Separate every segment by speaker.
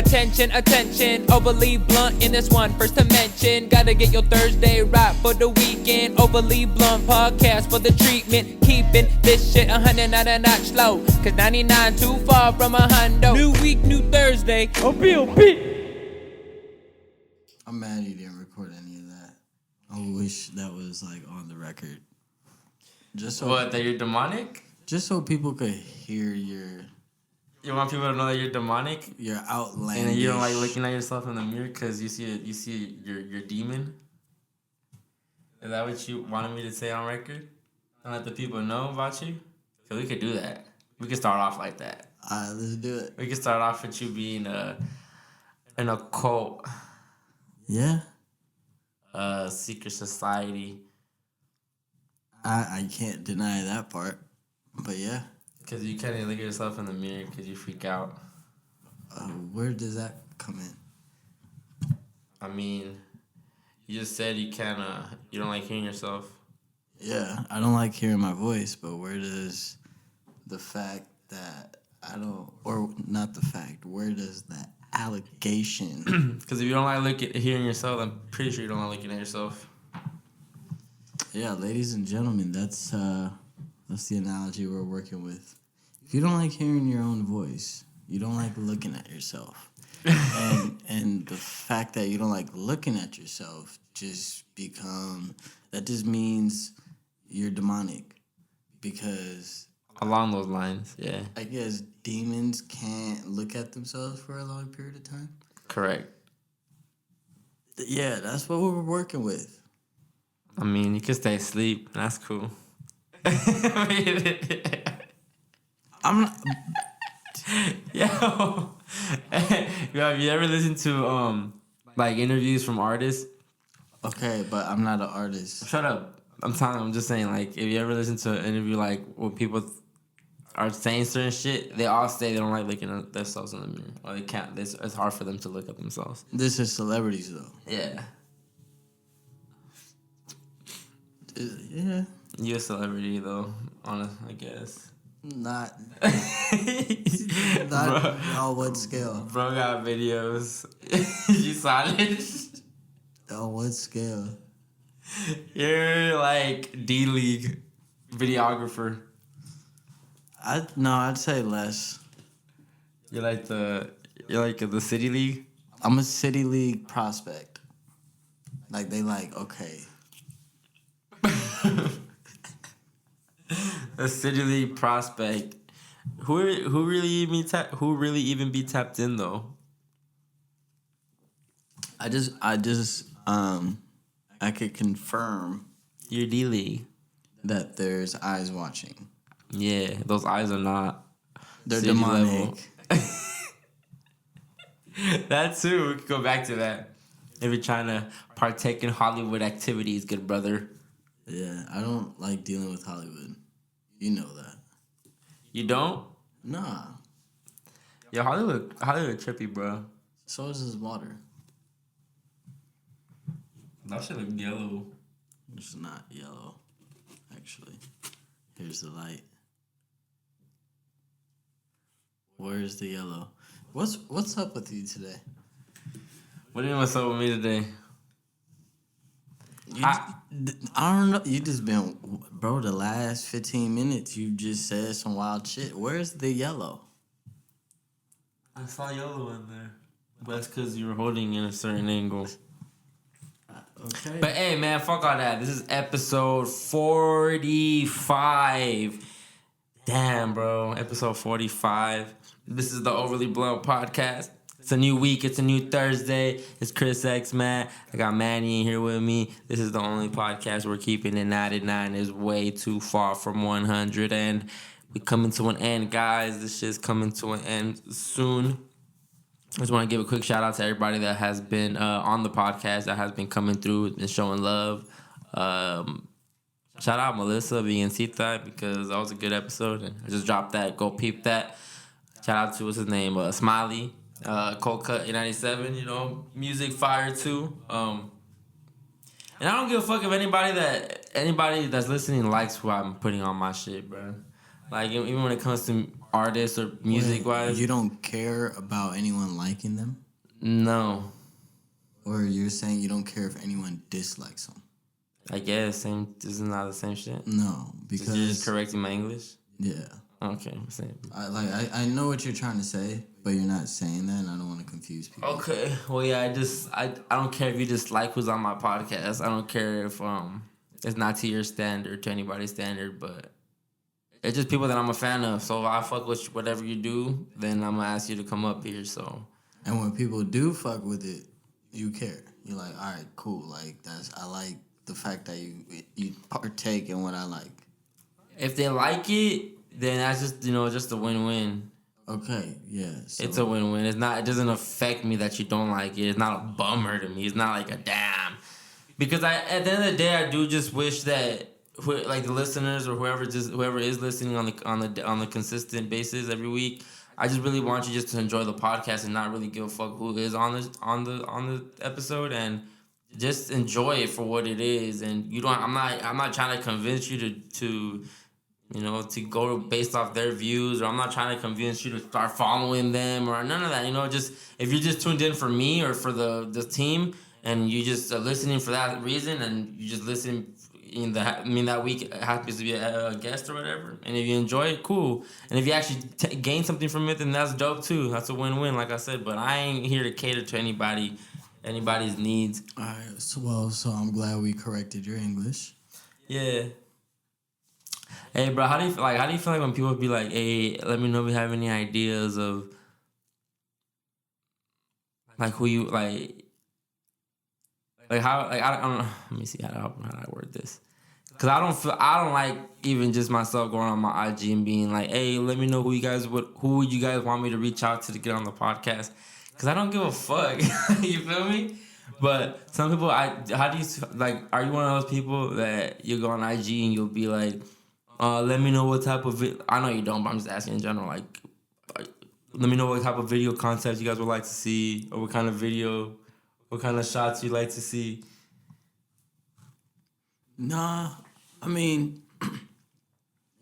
Speaker 1: attention, attention. Overly blunt in this one. First to mention, gotta get your Thursday right for the weekend. Overly blunt podcast for the treatment. Keeping this shit 100 not a notch low. Cause 99 too far from a hundo. New week, new Thursday. OBOP.
Speaker 2: I'm mad you didn't record any of that. I wish that was like on the record. Just so
Speaker 3: What, that you're demonic?
Speaker 2: Just so people could hear
Speaker 3: You want people to know that you're demonic?
Speaker 2: your outlandish.
Speaker 3: And you don't like looking at yourself in the mirror because you see your demon? Is that what you wanted me to say on record? And let the people know about you? Because we could do that. We could start off like that.
Speaker 2: Alright, let's do it.
Speaker 3: We could start off with you being in a cult.
Speaker 2: Yeah.
Speaker 3: Secret society.
Speaker 2: I can't deny that part. But yeah.
Speaker 3: Because you can't even look at yourself in the mirror because you freak out.
Speaker 2: Where does that come in?
Speaker 3: I mean, you just said you can't, you don't like hearing yourself.
Speaker 2: Yeah, I don't like hearing my voice, but where does the fact that I don't, or not the fact, where does that allegation?
Speaker 3: Because if you don't like hearing yourself, I'm pretty sure you don't like looking at yourself.
Speaker 2: Yeah, ladies and gentlemen, that's the analogy we're working with. If you don't like hearing your own voice, you don't like looking at yourself. and the fact that you don't like looking at yourself just means you're demonic. Because
Speaker 3: Along those lines, yeah.
Speaker 2: I guess demons can't look at themselves for a long period of time.
Speaker 3: Correct.
Speaker 2: Yeah, that's what we're working with.
Speaker 3: I mean, you can stay asleep. That's cool.
Speaker 2: I'm not...
Speaker 3: Yo, have you ever listened to like interviews from artists?
Speaker 2: Okay, but I'm not an artist.
Speaker 3: Shut up. I'm just saying, like, if you ever listen to an interview like where people are saying certain shit, they all say they don't like looking at themselves in the mirror, or they can't. It's hard for them to look at themselves.
Speaker 2: This is celebrities though.
Speaker 3: Yeah.
Speaker 2: Yeah.
Speaker 3: You're a celebrity though, I guess.
Speaker 2: Not
Speaker 3: Bro.
Speaker 2: on what scale?
Speaker 3: Bro got videos. You saw it?
Speaker 2: On what scale?
Speaker 3: You're like D-League videographer.
Speaker 2: I'd say less.
Speaker 3: You're like the City League?
Speaker 2: I'm a City League prospect. Like they like, okay.
Speaker 3: A City League prospect. Who really even be tapped in though?
Speaker 2: I could confirm
Speaker 3: Your D-League.
Speaker 2: that there's eyes watching.
Speaker 3: Yeah, those eyes are not.
Speaker 2: They're
Speaker 3: City
Speaker 2: demonic.
Speaker 3: level. That too. We could go back to that. If you're trying to partake in Hollywood activities, good brother.
Speaker 2: Yeah, I don't like dealing with Hollywood. You know that.
Speaker 3: You don't?
Speaker 2: Nah.
Speaker 3: Yeah, Hollywood trippy, bro.
Speaker 2: So is his water.
Speaker 3: That shit look yellow.
Speaker 2: It's not yellow, actually. Here's the light. Where's the yellow? What's up with you today?
Speaker 3: What do you mean what's up with me today?
Speaker 2: I don't know. You just been, bro, the last 15 minutes, you just said some wild shit. Where's the yellow?
Speaker 3: I saw yellow in there. But that's because you were holding in a certain angle.
Speaker 2: Okay.
Speaker 3: But hey, man, fuck all that. This is episode 45. Damn, bro. Episode 45. This is the Overly Blunt Podcast. It's a new week. It's a new Thursday. It's Chris X, man. I got Manny in here with me. This is the only podcast we're keeping it 99 is way too far from 100. And we coming to an end, guys. This shit's coming to an end soon. I just want to give a quick shout out to everybody that has been on the podcast, that has been coming through and showing love. Shout out Melissa Biencita because that was a good episode. And I just dropped that. Go peep that. Shout out to, what's his name? Smiley. Cold Cut 97, you know, music fire too. And I don't give a fuck if anybody that's listening likes who I'm putting on my shit, bro. Like even when it comes to artists or music wise.
Speaker 2: You don't care about anyone liking them?
Speaker 3: No,
Speaker 2: Or you're saying you don't care if anyone dislikes them?
Speaker 3: I guess same. This is not the same shit.
Speaker 2: No,
Speaker 3: You're just
Speaker 2: because
Speaker 3: correcting my English.
Speaker 2: yeah,
Speaker 3: Okay, same.
Speaker 2: I know what you're trying to say, but you're not saying that, and I don't want to confuse people.
Speaker 3: Okay. Well, yeah. I don't care if you just like who's on my podcast. I don't care if it's not to your standard, to anybody's standard, but it's just people that I'm a fan of. So if I fuck with whatever you do, then I'm gonna ask you to come up here. So.
Speaker 2: And when people do fuck with it, you care. You're like, all right, cool. Like I like the fact that you partake in what I like.
Speaker 3: If they like it, then that's just just a win-win.
Speaker 2: Okay, yeah. So,
Speaker 3: It's a win-win. It doesn't affect me that you don't like it. It's not a bummer to me. It's not like a damn. Because at the end of the day, I do just wish that like the listeners or whoever is listening on the consistent basis every week, I just really want you just to enjoy the podcast and not really give a fuck who is on the episode, and just enjoy it for what it is. And you don't. I'm not trying to convince you to to go based off their views, or I'm not trying to convince you to start following them or none of that. Just if you're just tuned in for me or for the team, and you just are listening for that reason, and you just listen that week it happens to be a guest or whatever, and if you enjoy it, cool. And if you actually gain something from it, then that's dope too. That's a win-win, like I said. But I ain't here to cater to anybody's needs.
Speaker 2: all right. So I'm glad we corrected your English.
Speaker 3: Yeah. Hey, bro, how do you feel like when people be like, "Hey, let me know if you have any ideas of like who you like how I don't know. Let me see how I word this, because I don't like even just myself going on my IG and being like, "Hey, let me know who you guys want me to reach out to get on the podcast," because I don't give a fuck. You feel me? But some people, how do you like? Are you one of those people that you go on IG and you'll be like, let me know what type of I know you don't, but I'm just asking in general. Like, let me know what type of video concepts you guys would like to see, or what kind of shots you like to see.
Speaker 2: Nah, I mean,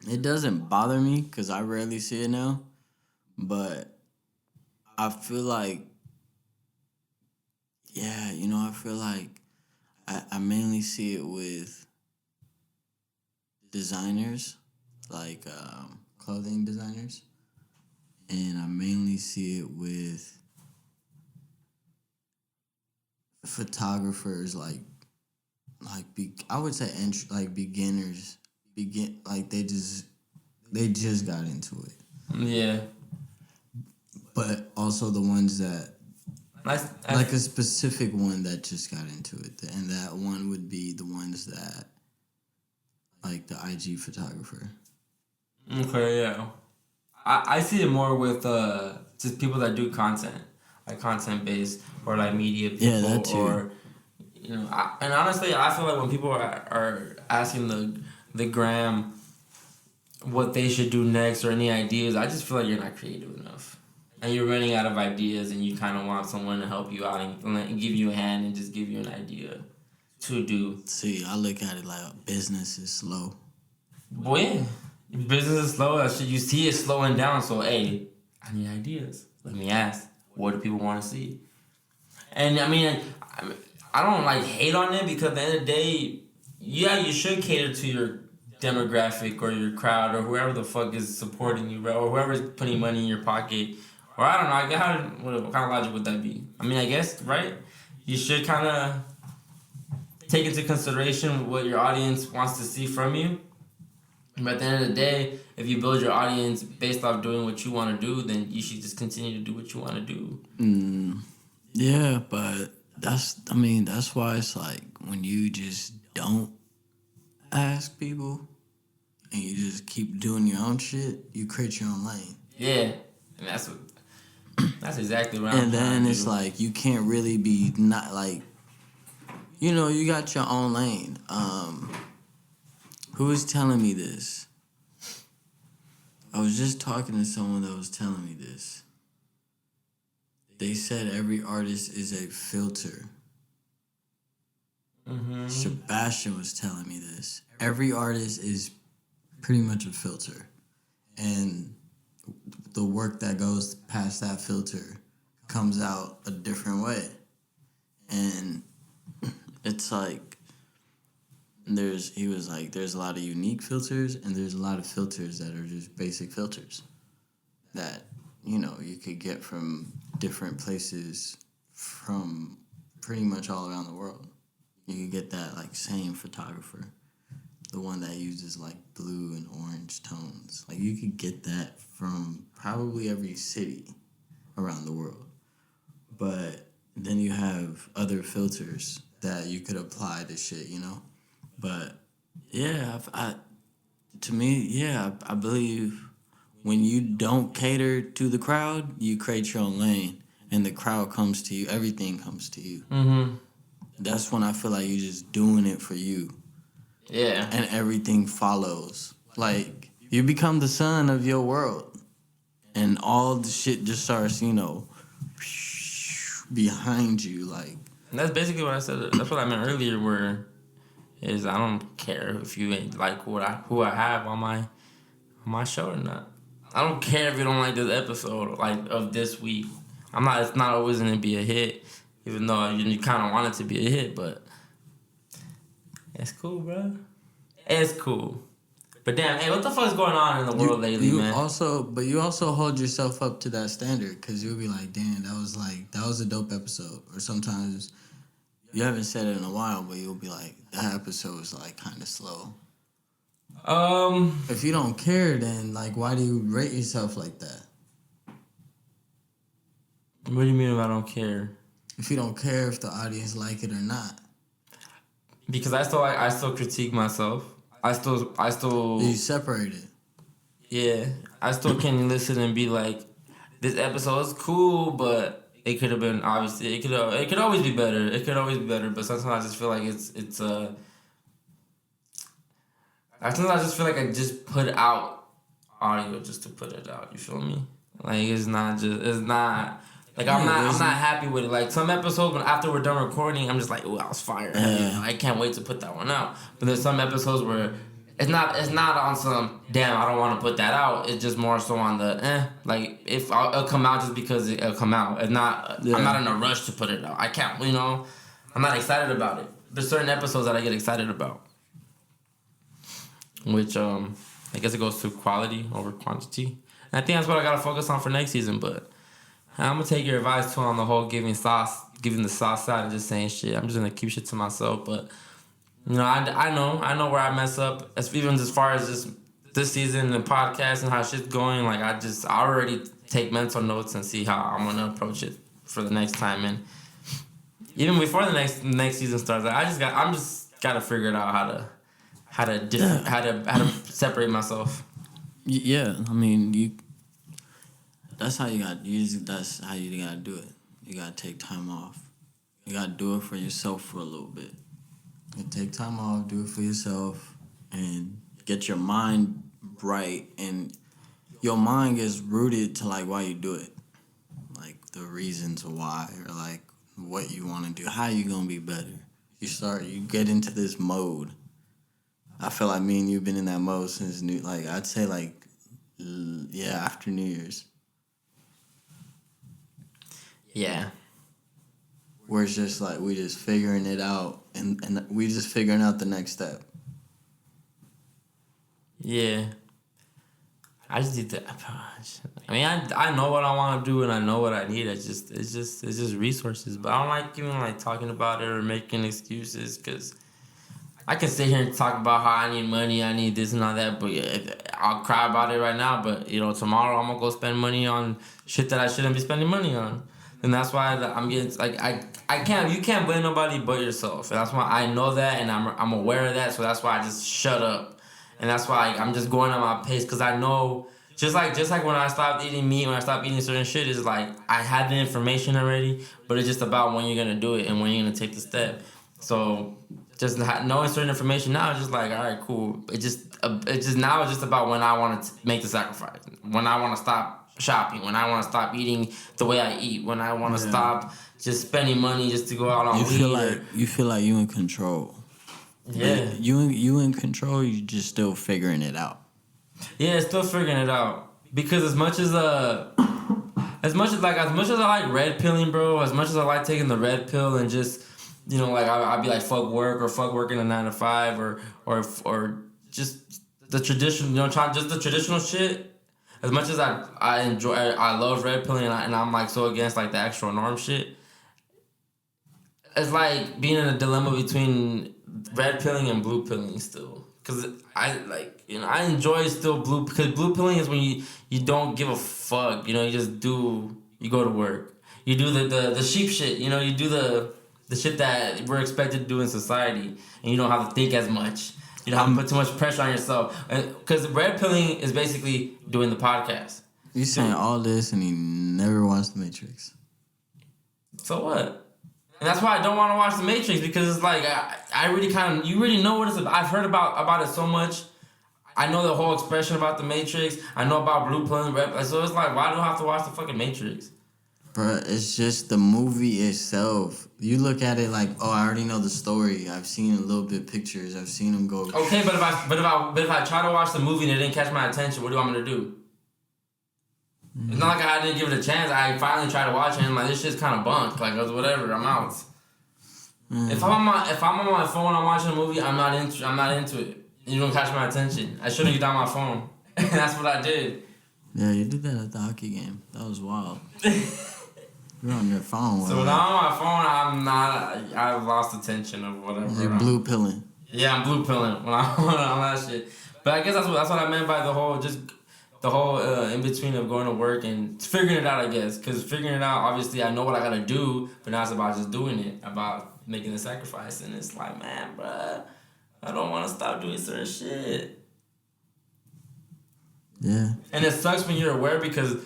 Speaker 2: it doesn't bother me because I rarely see it now. But I feel like, yeah, I feel like I mainly see it with designers, like clothing designers. And I mainly see it with photographers, I would say beginners, like they just got into it.
Speaker 3: Yeah.
Speaker 2: But also the ones that
Speaker 3: Nice.
Speaker 2: like a specific one that just got into it, and that one would be the ones that like the IG photographer.
Speaker 3: Okay, yeah. I see it more with just people that do content, like content based, or like media people.
Speaker 2: Yeah, that too.
Speaker 3: Or and honestly, I feel like when people are asking the gram what they should do next or any ideas, I just feel like you're not creative enough, and you're running out of ideas, and you kind of want someone to help you out and give you a hand and just give you an idea to do.
Speaker 2: See, I look at it like business is slow.
Speaker 3: Boy, yeah. Business is slow. That shit, you see it slowing down. So, hey, I need ideas. Let me ask. What do people want to see? And I mean, I don't like hate on it, because at the end of the day, yeah, you should cater to your demographic or your crowd or whoever the fuck is supporting you, bro, or whoever's putting money in your pocket. Or I don't know. I guess what kind of logic would that be? I mean, I guess, right? You should kind of take into consideration what your audience wants to see from you. But at the end of the day, if you build your audience based off doing what you want to do, then you should just continue to do what you want to do.
Speaker 2: Yeah, but that's why it's like when you just don't ask people and you just keep doing your own shit, you create your own lane.
Speaker 3: Yeah, and that's exactly what
Speaker 2: And then it's like you can't really be not like, you got your own lane. Who was telling me this? I was just talking to someone that was telling me this. They said every artist is a filter.
Speaker 3: Mm-hmm.
Speaker 2: Sebastian was telling me this. Every artist is pretty much a filter. and the work that goes past that filter comes out a different way. And it's like he was like, there's a lot of unique filters and there's a lot of filters that are just basic filters that, you know, you could get from different places from pretty much all around the world. You could get that like same photographer, the one that uses like blue and orange tones. Like you could get that from probably every city around the world. But then you have other filters that you could apply to shit, you know? But yeah, to me, yeah, I believe when you don't cater to the crowd, you create your own lane and the crowd comes to you, everything comes to you.
Speaker 3: Mm-hmm.
Speaker 2: That's when I feel like you're just doing it for you.
Speaker 3: Yeah.
Speaker 2: And everything follows. Like, you become the sun of your world. And all the shit just starts, you know, behind you. Like,
Speaker 3: And that's basically what I said. That's what I meant earlier, where is I don't care if you ain't like who I have on my show or not. I don't care if you don't like this episode, like, of this week. It's not always gonna be a hit, even though you kind of want it to be a hit, but it's cool, bro. It's cool. But damn, hey, what the fuck is going on in the world lately, man?
Speaker 2: But you also hold yourself up to that standard, because you'll be like, damn, that was a dope episode. Or sometimes you haven't said it in a while, but you'll be like, that episode was like kind of slow. If you don't care, then like, why do you rate yourself like that?
Speaker 3: What do you mean if I don't care?
Speaker 2: If you don't care if the audience like it or not.
Speaker 3: Because I still critique myself. I still.
Speaker 2: You separate it.
Speaker 3: Yeah, I still can listen and be like, this episode is cool, but it could have been, obviously, it could always be better. It could always be better, but sometimes I just feel like sometimes I just feel like I just put out audio just to put it out. You feel me? Like it's not. Like, I'm not happy with it. Like, some episodes, when after we're done recording, I'm just like, ooh, I was fired.
Speaker 2: Yeah.
Speaker 3: I can't wait to put that one out. But there's some episodes where it's not on some, damn, I don't want to put that out. It's just more so on the, like, if it'll come out just because it'll come out. It's not, I'm not in a rush to put it out. I can't, you know, I'm not excited about it. There's certain episodes that I get excited about. Which, I guess it goes to quality over quantity. And I think that's what I got to focus on for next season, but I'm gonna take your advice too on the whole giving the sauce out and just saying shit. I'm just gonna keep shit to myself, but you know, I know where I mess up. Even as far as this season, the podcast and how shit's going. Like I already take mental notes and see how I'm gonna approach it for the next time. And even before the next season starts, I'm just gotta figure it out how to separate myself.
Speaker 2: Yeah, I mean That's how you gotta do it. You gotta take time off. You gotta do it for yourself for a little bit. You take time off, do it for yourself, and get your mind right. And your mind gets rooted to like why you do it, like the reasons why, or like what you want to do, how you gonna be better. You get into this mode. I feel like me and you've been in that mode since I'd say after New Year's.
Speaker 3: Yeah.
Speaker 2: Where it's just like we just figuring it out and we just figuring out the next step.
Speaker 3: Yeah. I just need to. I mean, I know what I want to do and I know what I need. It's just resources. But I don't like even like talking about it or making excuses, because I can sit here and talk about how I need money, I need this and all that, but I'll cry about it right now. But you know, tomorrow I'm gonna go spend money on shit that I shouldn't be spending money on. And that's why I'm getting like you can't blame nobody but yourself. And that's why I know that and I'm aware of that. So that's why I just shut up. And that's why I'm just going at my pace, because I know just like when I stopped eating meat, when I stopped eating certain shit, it's like I had the information already, but it's just about when you're gonna do it and when you're gonna take the step. So just knowing certain information now is just like, all right, cool. It's just about when I want to make the sacrifice, when I want to stop shopping, when I want to stop eating the way I eat, when I want to stop just spending money just to go out on weed.
Speaker 2: You feel like you in control.
Speaker 3: Yeah.
Speaker 2: You in control, you just still figuring it out.
Speaker 3: Yeah, still figuring it out. Because as much as I like red pilling, bro, as much as I like taking the red pill and just, like I'd be like fuck work or fuck working a 9 to 5 or just the traditional, just the traditional shit. As much as I love red pilling and I'm like so against like the extra norm shit. It's like being in a dilemma between red pilling and blue pilling still. Cause I enjoy still blue, because blue pilling is when you don't give a fuck, you just you go to work. You do the sheep shit, you do the shit that we're expected to do in society, and you don't have to think as much. You don't have to put too much pressure on yourself. Because red pilling is basically doing the podcast.
Speaker 2: You're saying all this and he never watched The Matrix.
Speaker 3: So what? And that's why I don't want to watch The Matrix, because it's like I really you really know what it's about. I've heard about it so much. I know the whole expression about The Matrix. I know about blue pill and red pill. So it's like, why do I have to watch the fucking Matrix?
Speaker 2: Bruh, it's just the movie itself. You look at it like, oh, I already know the story. I've seen a little bit pictures. I've seen them go.
Speaker 3: Okay, but if I try to watch the movie and it didn't catch my attention, what do you want me to do? Mm-hmm. It's not like I didn't give it a chance. I finally tried to watch it and I'm like, this shit's kind of bunk. Like, whatever, I'm out. Mm-hmm. If I'm on my phone, I'm watching a movie, I'm not into it. You don't catch my attention. I shouldn't get on my phone. And that's what I did.
Speaker 2: Yeah, you did that at the hockey game. That was wild. You're on your phone.
Speaker 3: So when I'm on my phone, I've lost attention of whatever.
Speaker 2: You're blue pilling.
Speaker 3: Yeah, I'm blue pilling when I'm on that shit. But I guess that's what I meant by the whole in between of going to work and figuring it out, I guess. Because figuring it out, obviously, I know what I gotta do, but now it's about just doing it, about making the sacrifice. And it's like, man, bruh, I don't want to stop doing certain shit.
Speaker 2: Yeah.
Speaker 3: And it sucks when you're aware, because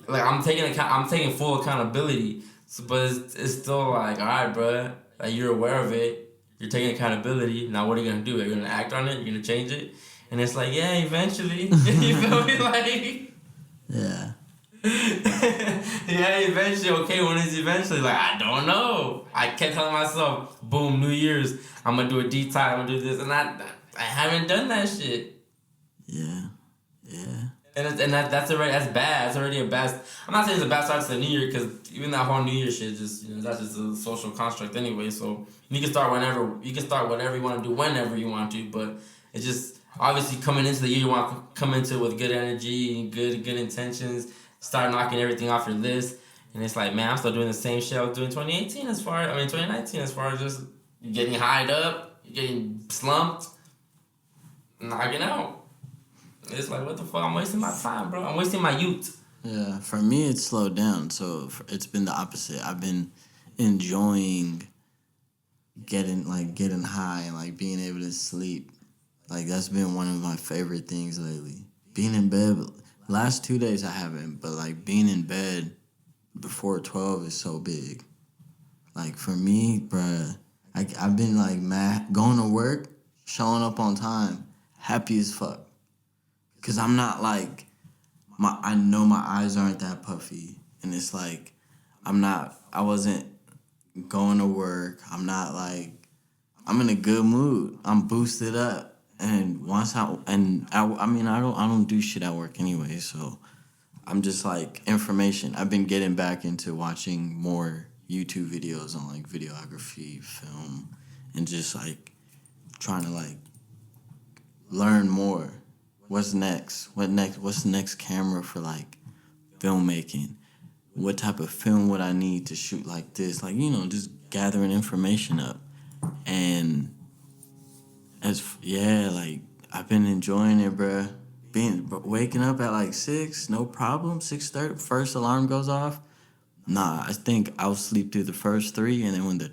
Speaker 3: I'm taking full accountability. So, but it's still like, all right, bruh, like you're aware of it. You're taking accountability. Now what are you gonna do? Are you gonna act on it? You're gonna change it? And it's like, yeah, eventually. You feel me? Like,
Speaker 2: yeah.
Speaker 3: Yeah, eventually. Okay, when is eventually? Like, I don't know. I kept telling myself, boom, New Year's, I'm gonna do a detox, I'm gonna do this, and I haven't done that shit.
Speaker 2: Yeah. Yeah.
Speaker 3: And that's bad. That's already a bad. I'm not saying it's a bad start to the new year, because even that whole New Year shit, just that's just a social construct anyway. So you can start whenever. You can start whatever you want to do whenever you want to. But it's just obviously coming into the year, you want to come into it with good energy and good intentions. Start knocking everything off your list, and it's like, man, I'm still doing the same shit I was doing 2019 2019 as far as just getting hyped up, getting slumped, knocking out. It's like, what the fuck? I'm wasting my time, bro. I'm wasting my youth.
Speaker 2: Yeah, for me, it's slowed down. So it's been the opposite. I've been enjoying getting high and like being able to sleep. Like, that's been one of my favorite things lately. Being in bed, last 2 days I haven't, but like being in bed before 12 is so big. Like, for me, bruh, I've been like mad, going to work, showing up on time, happy as fuck. Because I'm not like, I know my eyes aren't that puffy. And it's like, I wasn't going to work. I'm not like, I'm in a good mood. I'm boosted up. And I don't do shit at work anyway. So I'm just like, information. I've been getting back into watching more YouTube videos on like videography, film, and just like trying to like learn more. What's next? What's the next camera for like filmmaking? What type of film would I need to shoot like this? Like, just gathering information up. And like I've been enjoying it, bruh. Waking up at like 6, no problem. 6:30, first alarm goes off. Nah, I think I'll sleep through the first 3, and then when the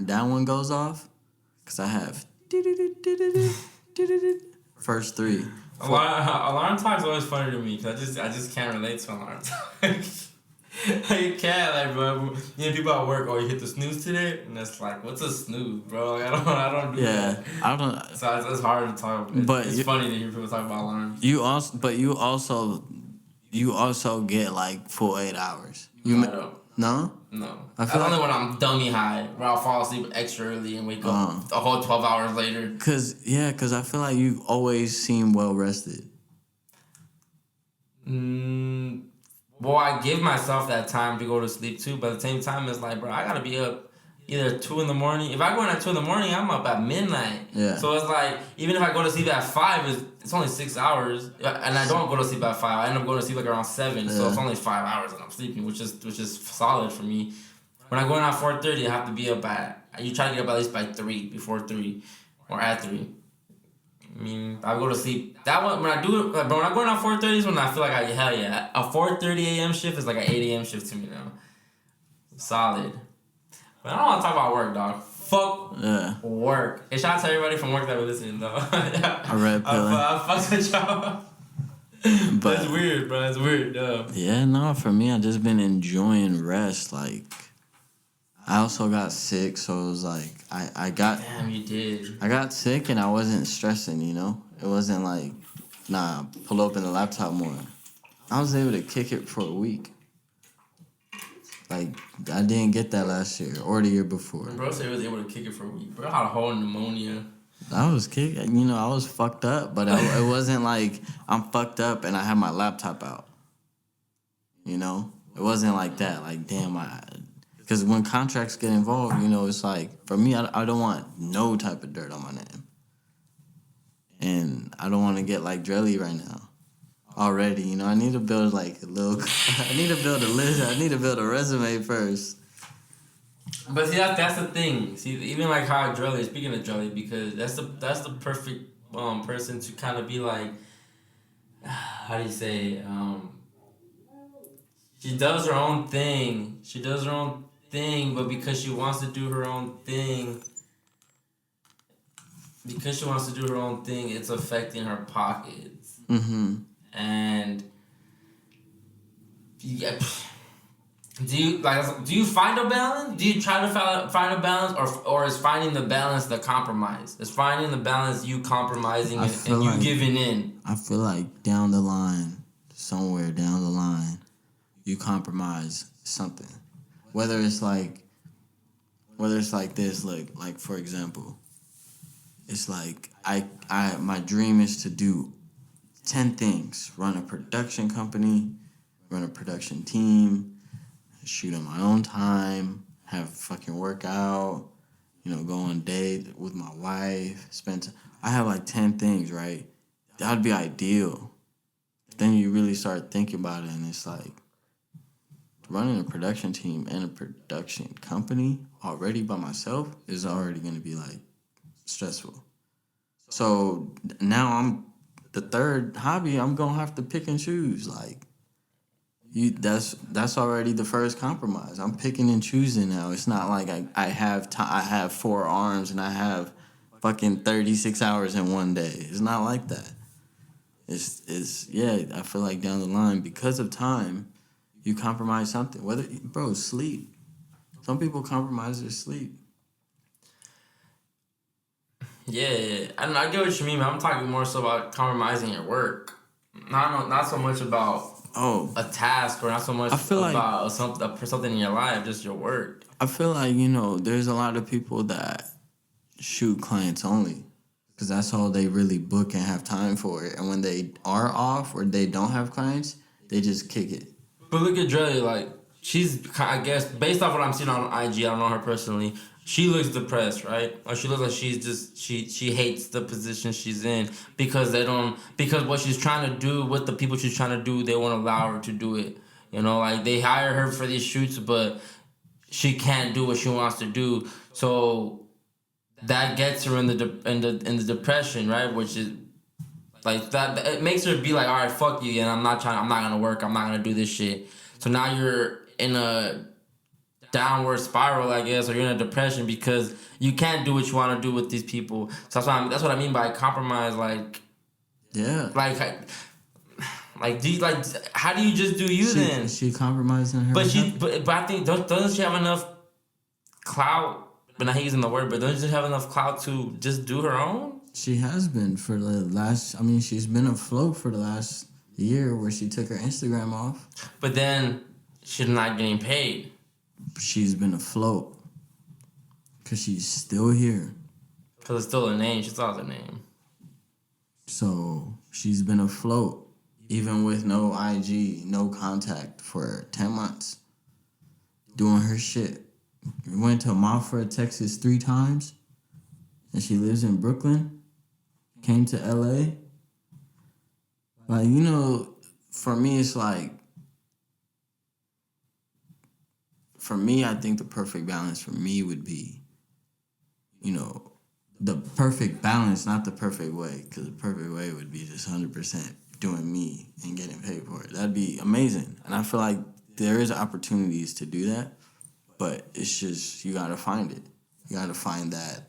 Speaker 2: that one goes off, cause I have first 3.
Speaker 3: Alarm time's always funny to me, because I just can't relate to alarm time. You can't, like, bro. People at work, you hit the snooze today, and it's like, what's a snooze, bro? Like, I don't do that.
Speaker 2: I don't.
Speaker 3: So it's hard to talk. It's funny to hear people talk about alarms.
Speaker 2: You also get like full 8 hours.
Speaker 3: I don't.
Speaker 2: No?
Speaker 3: No.
Speaker 2: I
Speaker 3: That's
Speaker 2: feel
Speaker 3: only
Speaker 2: like...
Speaker 3: when I'm dummy high, where I'll fall asleep extra early and wake up a whole 12 hours later.
Speaker 2: Cause I feel like you always seem well rested.
Speaker 3: Well, I give myself that time to go to sleep too, but at the same time, it's like, bro, I gotta be up either 2 in the morning. If I go in at 2 in the morning, I'm up at midnight.
Speaker 2: Yeah.
Speaker 3: So it's like, even if I go to sleep at 5, it's only 6 hours, and I don't go to sleep at 5. I end up going to sleep like around 7, so it's only 5 hours that I'm sleeping, which is solid for me. When I go in at 4:30, I have to be up at. You try to get up at least by 3, before 3, or at 3. I mean, I go to sleep. That one, when I do it, but when I go in at 4:30 is when I feel like hell yeah. A 4:30 a.m. shift is like an 8 a.m. shift to me now. Solid. But I don't want to talk about work, dog. Fuck work. Hey, shout out to everybody from work that were listening, though.
Speaker 2: I read Pillar.
Speaker 3: I fucked with y'all. But it's weird, bro. It's weird, though.
Speaker 2: Yeah, no, for me, I just been enjoying rest. Like, I also got sick, so it was like, I got...
Speaker 3: Damn, you did.
Speaker 2: I got sick and I wasn't stressing, you know? It wasn't like, nah, pull open the laptop more. I was able to kick it for a week. Like, I didn't get that last year or the year before.
Speaker 3: Bro said he was able to kick it for a week. Bro had a whole pneumonia.
Speaker 2: I was kicking, you know, I was fucked up, but it wasn't like I'm fucked up and I have my laptop out. You know? It wasn't like that. Like, damn, because when contracts get involved, you know, it's like, for me, I don't want no type of dirt on my name. And I don't want to get like Drelly right now. Already, you know, I need to build like a little, I need to build a list, I need to build a resume first.
Speaker 3: But see, that's the thing. See, even like how Drelly, speaking of Drelly, because that's the perfect person to kind of be like, how do you say, she does her own thing. She does her own thing, but because she wants to do her own thing, it's affecting her pockets.
Speaker 2: Mm-hmm.
Speaker 3: And yeah, do you find a balance? Do you try to find a balance, or is finding the balance the compromise? Is finding the balance you compromising and you like, giving in? I
Speaker 2: feel like down the line, somewhere down the line, you compromise something. Whether it's like this, like for example, it's like I my dream is to do 10 things: run a production company, run a production team, shoot on my own time, have a fucking workout, you know, go on a date with my wife, spend time. I have like 10 things, right? That would be ideal. Then you really start thinking about it, and it's like running a production team and a production company already by myself is already going to be like stressful. So now the third hobby, I'm going to have to pick and choose. Like, that's already the first compromise. I'm picking and choosing now. It's not like I have 4 arms and I have fucking 36 hours in one day. It's not like that. It's I feel like down the line, because of time, you compromise something. Sleep. Some people compromise their sleep.
Speaker 3: Yeah, I get what you mean, but I'm talking more so about compromising your work. Not so much about a task, or not so much about something in your life, just your work.
Speaker 2: I feel like, you know, there's a lot of people that shoot clients only, because that's all they really book and have time for it. And when they are off or they don't have clients, they just kick it.
Speaker 3: But look at Drelly, like, she's, I guess, based off what I'm seeing on IG, I don't know her personally, she looks depressed, right? Or she looks like she's just, she hates the position she's in because what she's trying to do with the people she's trying to do, they won't allow her to do it. You know, like, they hire her for these shoots, but she can't do what she wants to do. So that gets her in the depression, right? Which is, like, that it makes her be like, all right, fuck you, and I'm not gonna work, I'm not gonna do this shit. So now you're in a downward spiral, I guess, or you're in a depression because you can't do what you want to do with these people. So that's what I mean by compromise. Like,
Speaker 2: yeah,
Speaker 3: like how do you just do you then?
Speaker 2: She compromising her.
Speaker 3: But I think doesn't she have enough clout? But not using the word, but doesn't she have enough clout to just do her own?
Speaker 2: She has been for the last. I mean, she's been afloat for the last year, where she took her Instagram off.
Speaker 3: But then she's not getting paid.
Speaker 2: she's been afloat because she's still here.
Speaker 3: Because it's still a name. She still has a name.
Speaker 2: So she's been afloat, even with no IG, no contact for 10 months, doing her shit. Went to Monfort, Texas 3 times, and she lives in Brooklyn. Came to LA. Like, you know, for me, it's like, for me, I think the perfect balance for me would be, you know, the perfect balance, not the perfect way, because the perfect way would be just 100% doing me and getting paid for it. That'd be amazing. And I feel like there is opportunities to do that, but it's just, you got to find it. You got to find that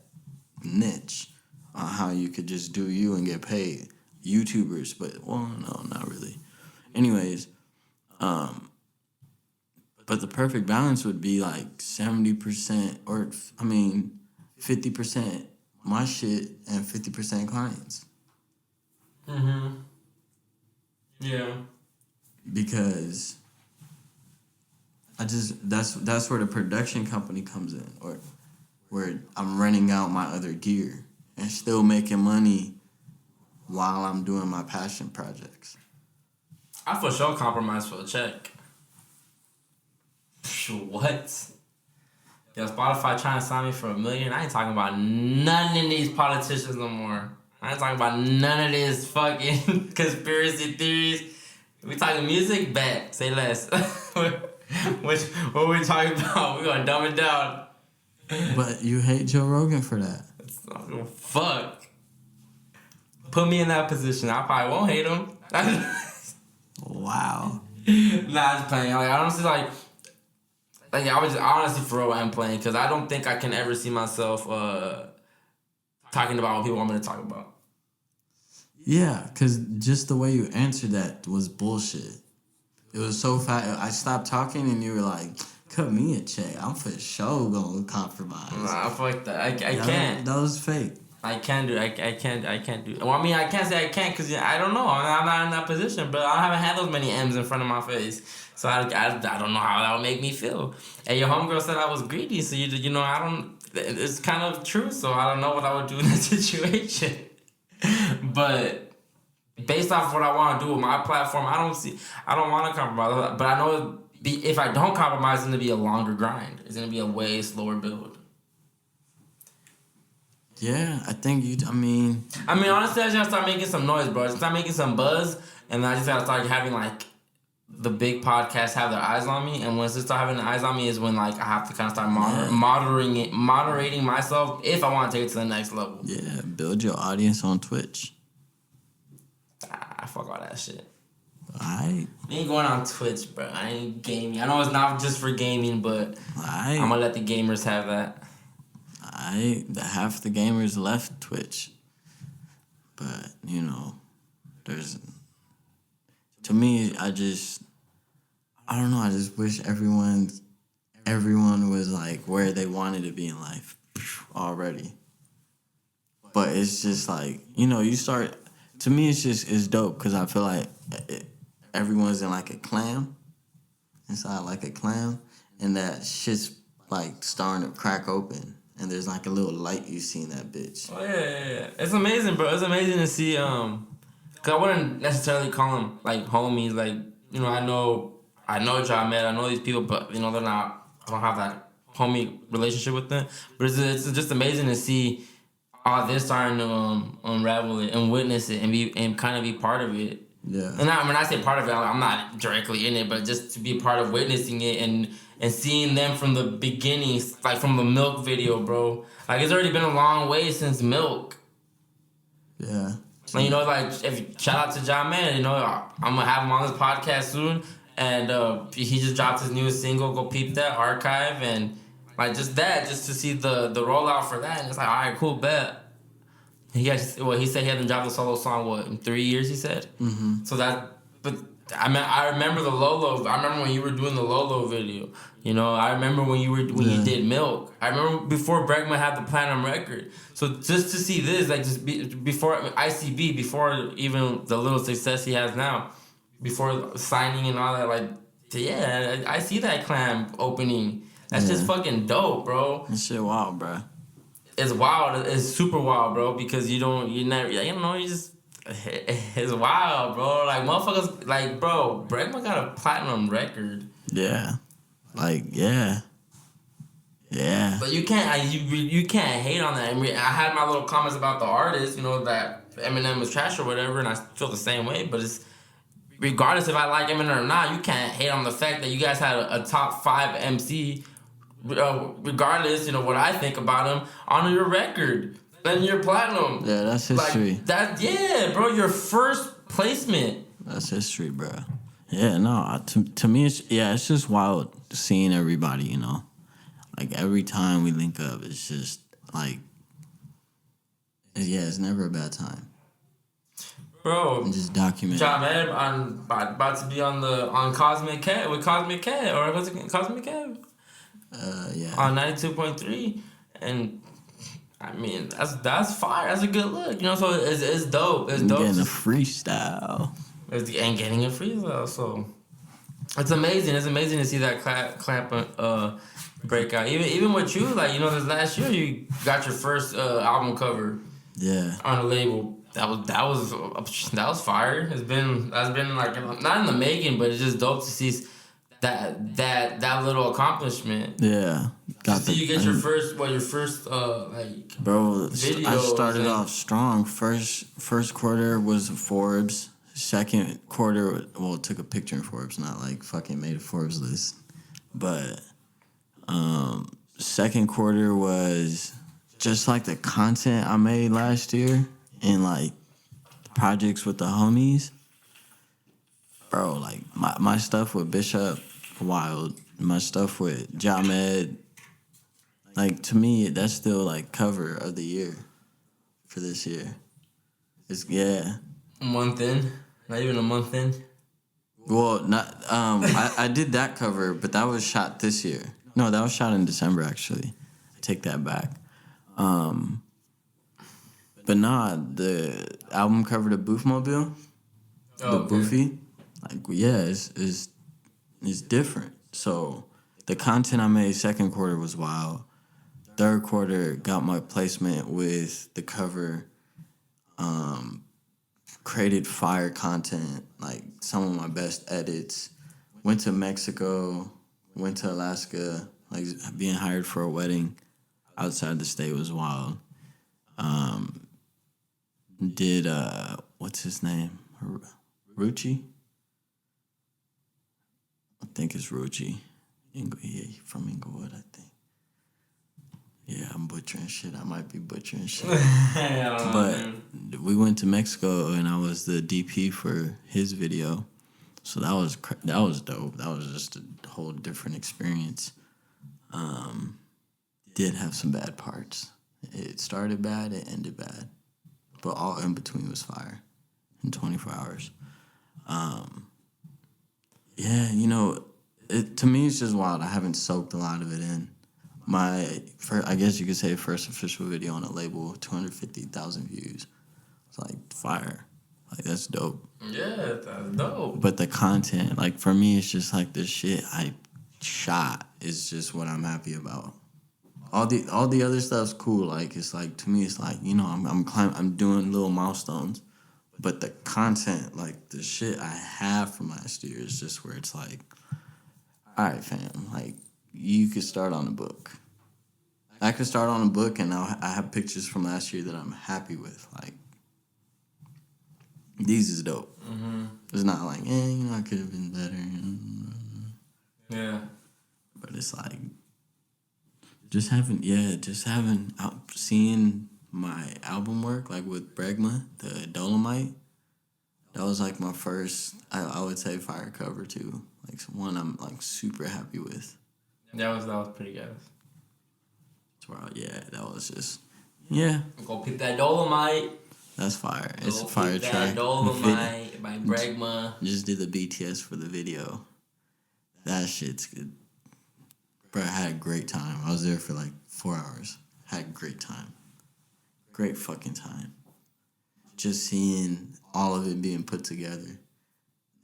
Speaker 2: niche on how you could just do you and get paid. YouTubers, but, well, no, not really. Anyways, but the perfect balance would be like 70% or, 50% my shit and 50% clients.
Speaker 3: Mm-hmm. Yeah.
Speaker 2: Because that's where the production company comes in, or where I'm renting out my other gear and still making money while I'm doing my passion projects.
Speaker 3: I for sure compromise for a check. What? Yo, Spotify trying to sign me for $1 million. I ain't talking about none of these politicians no more. I ain't talking about none of this fucking conspiracy theories. We talking music? Bet. Say less. What we talking about? We gonna dumb it down.
Speaker 2: But you hate Joe Rogan for that.
Speaker 3: Fuck. Put me in that position. I probably won't hate him.
Speaker 2: Wow.
Speaker 3: Nah, I'm just playing. Like, I honestly I was honestly for real I'm playing because I don't think I can ever see myself talking about what people want me to talk about.
Speaker 2: Yeah, because just the way you answered that was bullshit. It was so fast. I stopped talking and you were like, cut me a check. I'm for sure going to compromise.
Speaker 3: Nah, fuck that. I can't.
Speaker 2: That was fake.
Speaker 3: I can't do it. I can't do it. Well, I mean, I can't say I can't because I don't know. I'm not in that position, but I haven't had those many M's in front of my face. So I don't know how that would make me feel. And your homegirl said I was greedy, so you know, it's kind of true, so I don't know what I would do in that situation. But based off what I want to do with my platform, I don't want to compromise. But I know if I don't compromise, it's going to be a longer grind. It's going to be a way slower build.
Speaker 2: Yeah, I think
Speaker 3: I mean, honestly, I just gotta start making some noise, bro. I just start making some buzz, and I just gotta start having, like, the big podcasts have their eyes on me, and once they start having their eyes on me is when, like, I have to kind of start moderating myself if I want to take it to the next level.
Speaker 2: Yeah, build your audience on Twitch.
Speaker 3: Fuck all that shit.
Speaker 2: Alright.
Speaker 3: I ain't going on Twitch, bro. I ain't gaming. I know it's not just for gaming, but I'm gonna let the gamers have that.
Speaker 2: Half the gamers left Twitch. But, you know, to me, I don't know, I just wish everyone was like where they wanted to be in life already. But it's just like, you know, to me it's dope because I feel like everyone's in like a clam, inside like a clam, and that shit's like starting to crack open. And there's like a little light you see in that bitch.
Speaker 3: Oh, yeah. It's amazing, bro. It's amazing to see, because I wouldn't necessarily call them, like, homies. Like, you know, I know Jamed, I know these people, but, you know, I don't have that homie relationship with them. But it's just amazing to see all this starting to unravel it and witness it and kind of be part of it.
Speaker 2: Yeah.
Speaker 3: And when I say part of it, I'm not directly in it, but just to be part of witnessing it and seeing them from the beginning, like from the Milk video, bro. Like, it's already been a long way since Milk.
Speaker 2: Yeah.
Speaker 3: And, you know, like, shout out to John Man, you know, I'm going to have him on this podcast soon. And he just dropped his newest single, go peep that, Archive. And, like, just to see the rollout for that. And it's like, all right, cool, bet. He said he hadn't dropped a solo song, in 3 years, he said?
Speaker 2: Mm-hmm.
Speaker 3: So but I remember the Lolo. I remember when you were doing the Lolo video. You know, I remember when you did Milk. I remember before Bregman had the platinum record. So just to see this, like, before ICB, before even the little success he has now, before signing and all that, like, yeah, I see that clam opening. That's just fucking dope, bro.
Speaker 2: That shit wild, bro.
Speaker 3: It's wild. It's super wild, bro, because you just, it's wild, bro. Like, motherfuckers, like, bro, Bregman got a platinum record.
Speaker 2: Yeah. Like, yeah. Yeah.
Speaker 3: But you can't hate on that. I mean, I had my little comments about the artist, that Eminem was trash or whatever, and I feel the same way, but it's, regardless if I like Eminem or not, you can't hate on the fact that you guys had a top 5 MC, regardless, what I think about him, on your record. And your platinum.
Speaker 2: Yeah, that's history.
Speaker 3: Bro, your first placement.
Speaker 2: That's history, bro. Yeah, no, to me, it's just wild seeing everybody, Like, every time we link up, it's just, like, it's never a bad time.
Speaker 3: Bro,
Speaker 2: and just document.
Speaker 3: Javed about to be on Cosmic Kev with Cosmic Kev, or what's it, Cosmic Kev?
Speaker 2: Yeah.
Speaker 3: On 92.3, and I mean that's fire. That's a good look, So it's dope. It's dope.
Speaker 2: Getting a freestyle.
Speaker 3: And getting a freestyle. So it's amazing. It's amazing to see that clamp breakout. Even with you, like this last year, you got your first album cover.
Speaker 2: Yeah.
Speaker 3: On a label. That was fire. That's been like, not in the making, but it's just dope to see that little accomplishment.
Speaker 2: Yeah.
Speaker 3: You get your first
Speaker 2: bro,
Speaker 3: video.
Speaker 2: I started off strong. First quarter was Forbes. Second quarter, took a picture in Forbes, not like fucking made a Forbes list. But second quarter was just like the content I made last year and like projects with the homies. Bro, like my stuff with Bishop, wild. My stuff with Jamed, like, to me, that's still like cover of the year for this year. It's
Speaker 3: a month in, not even a month in.
Speaker 2: Well, not I did that cover, but that was shot this year. No, that was shot in December actually. I take that back. But nah, the album cover, the Boofmobile, Boofy, like, it's different. So the content I made second quarter was wild. Third quarter got my placement with the cover. Created fire content, like some of my best edits. Went to Mexico, went to Alaska, like being hired for a wedding outside the state was wild. Did what's his name? Rucci? I think it's Rucci. He from Inglewood, I think. Yeah, I'm butchering shit. I might be butchering shit. But we went to Mexico and I was the DP for his video. So that was dope. That was just a whole different experience. Did have some bad parts. It started bad, it ended bad. But all in between was fire in 24 hours. To me, it's just wild. I haven't soaked a lot of it in. I guess you could say, first official video on a label, 250,000 views. It's like fire. Like, that's dope.
Speaker 3: Yeah, that's dope.
Speaker 2: But the content, like, for me, it's just like the shit I shot is just what I'm happy about. All the other stuff's cool. Like, it's like, to me, it's like, I'm doing little milestones. But the content, like, the shit I have from last year is just where it's like, all right, fam, like, you could start on a book. I could start on a book, and I have pictures from last year that I'm happy with. Like, these is dope. Mm-hmm. It's not like, I could have been better.
Speaker 3: Yeah.
Speaker 2: But it's like, seeing my album work, like with Bregma, the Dolomite, that was like my first, I would say, fire cover too. Like, one I'm like super happy with.
Speaker 3: That was pretty good.
Speaker 2: That was just, yeah.
Speaker 3: Go pick that Dolomite.
Speaker 2: That's fire. It's a fire track. That
Speaker 3: Dolomite by Bregma.
Speaker 2: Just did the BTS for the video. That shit's good. Bro, I had a great time. I was there for like 4 hours. Had a great time. Great fucking time. Just seeing all of it being put together.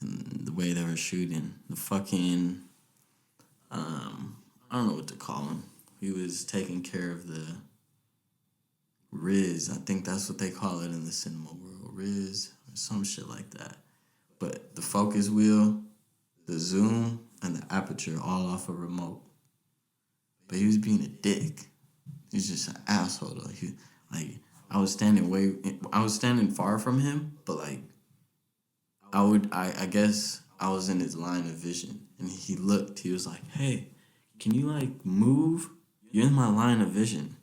Speaker 2: And the way they were shooting. The fucking I don't know what to call him. He was taking care of the Riz. I think that's what they call it in the cinema world. Riz or some shit like that. But the focus wheel, the zoom, and the aperture all off a remote. But he was being a dick. He's just an asshole though. I was standing far from him, but like I guess I was in his line of vision. And he looked, he was like, "Hey, can you like move? You're in my line of vision."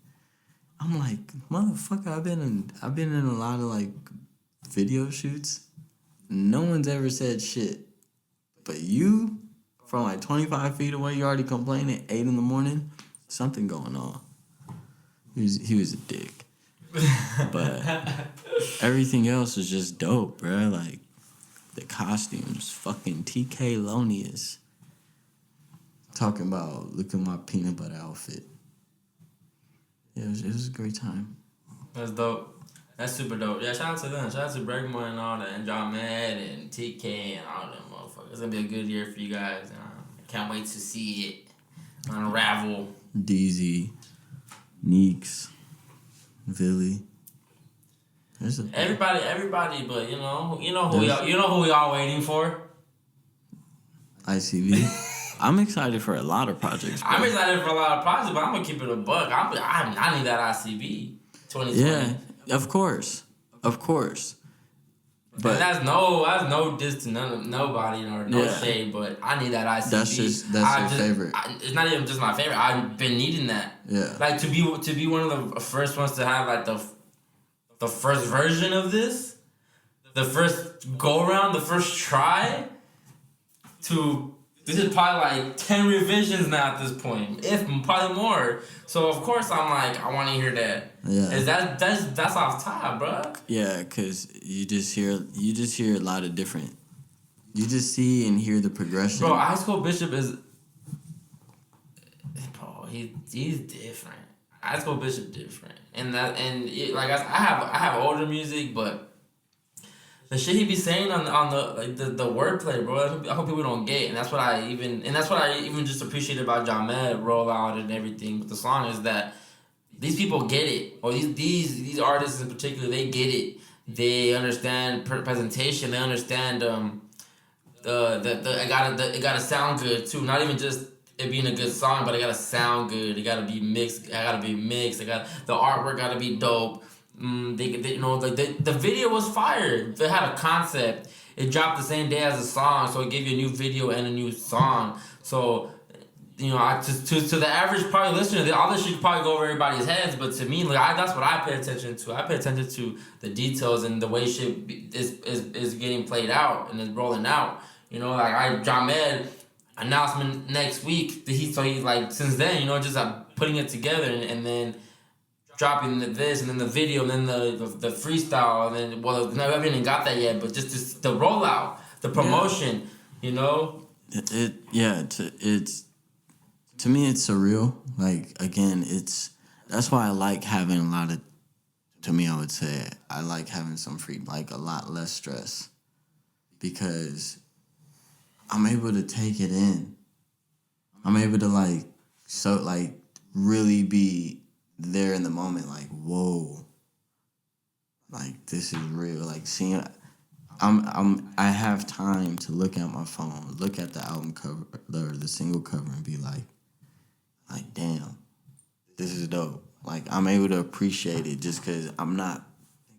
Speaker 2: I'm like, "Motherfucker, I've been in a lot of like video shoots. No one's ever said shit. But you, from like 25 feet away, you already complaining at 8 in the morning? Something going on." He was a dick. But everything else was just dope, bro. Like, the costumes, fucking TK Lonius. Talking about, look at my peanut butter outfit. Yeah, it was a great time.
Speaker 3: That's dope. That's super dope. Yeah, shout out to them. Shout out to Bregman and all that, and John Mad and TK and all them motherfuckers. It's gonna be a good year for you guys. Can't wait to see it unravel.
Speaker 2: DZ, Neeks, Villy.
Speaker 3: Everybody, but you know who we all waiting for.
Speaker 2: ICV. I'm excited for a lot of projects, bro.
Speaker 3: I'm excited for a lot of projects, but I'm gonna keep it a buck. I need that ICB 2020.
Speaker 2: Yeah, of course. But
Speaker 3: and that's no diss to nobody or no shade, but I need that ICB.
Speaker 2: That's your favorite.
Speaker 3: It's not even just my favorite. I've been needing that.
Speaker 2: Yeah.
Speaker 3: Like to be one of the first ones to have like the first version of this, the first go around, the first try. This is probably like 10 revisions now at this point, if probably more. So of course I'm like, I want to hear that.
Speaker 2: Yeah.
Speaker 3: That's off top, bro.
Speaker 2: Yeah, cause you just hear a lot of different. You just see and hear the progression.
Speaker 3: Bro, High School Bishop is. Bro, he's different. High School Bishop different, like I have older music, but. The shit he be saying on the wordplay, bro. I hope people don't get, and that's what I even just appreciate about John Med rollout and everything with the song is that these people get it, or these artists in particular, they get it. They understand presentation. They understand it gotta sound good too. Not even just it being a good song, but it gotta sound good. It gotta be mixed. The artwork gotta be dope. The video was fire. They had a concept. It dropped the same day as the song, so it gave you a new video and a new song. So, to the average probably listener, all this shit could probably go over everybody's heads. But to me, that's what I pay attention to. I pay attention to the details and the way shit is getting played out and is rolling out. John Med announcement next week. He's like since then, just putting it together and then. Dropping this and then the video and then the freestyle and then I haven't even got that yet, but just the rollout, the promotion,
Speaker 2: It's to me it's surreal. Like again, that's why I like having a lot of. To me, I would say I like having some free, like a lot less stress, because I'm able to take it in. I'm able to really be. There in the moment, like, whoa, like this is real. Like seeing, I have time to look at my phone, look at the album cover or the single cover, and be like, damn, this is dope. Like I'm able to appreciate it just because I'm not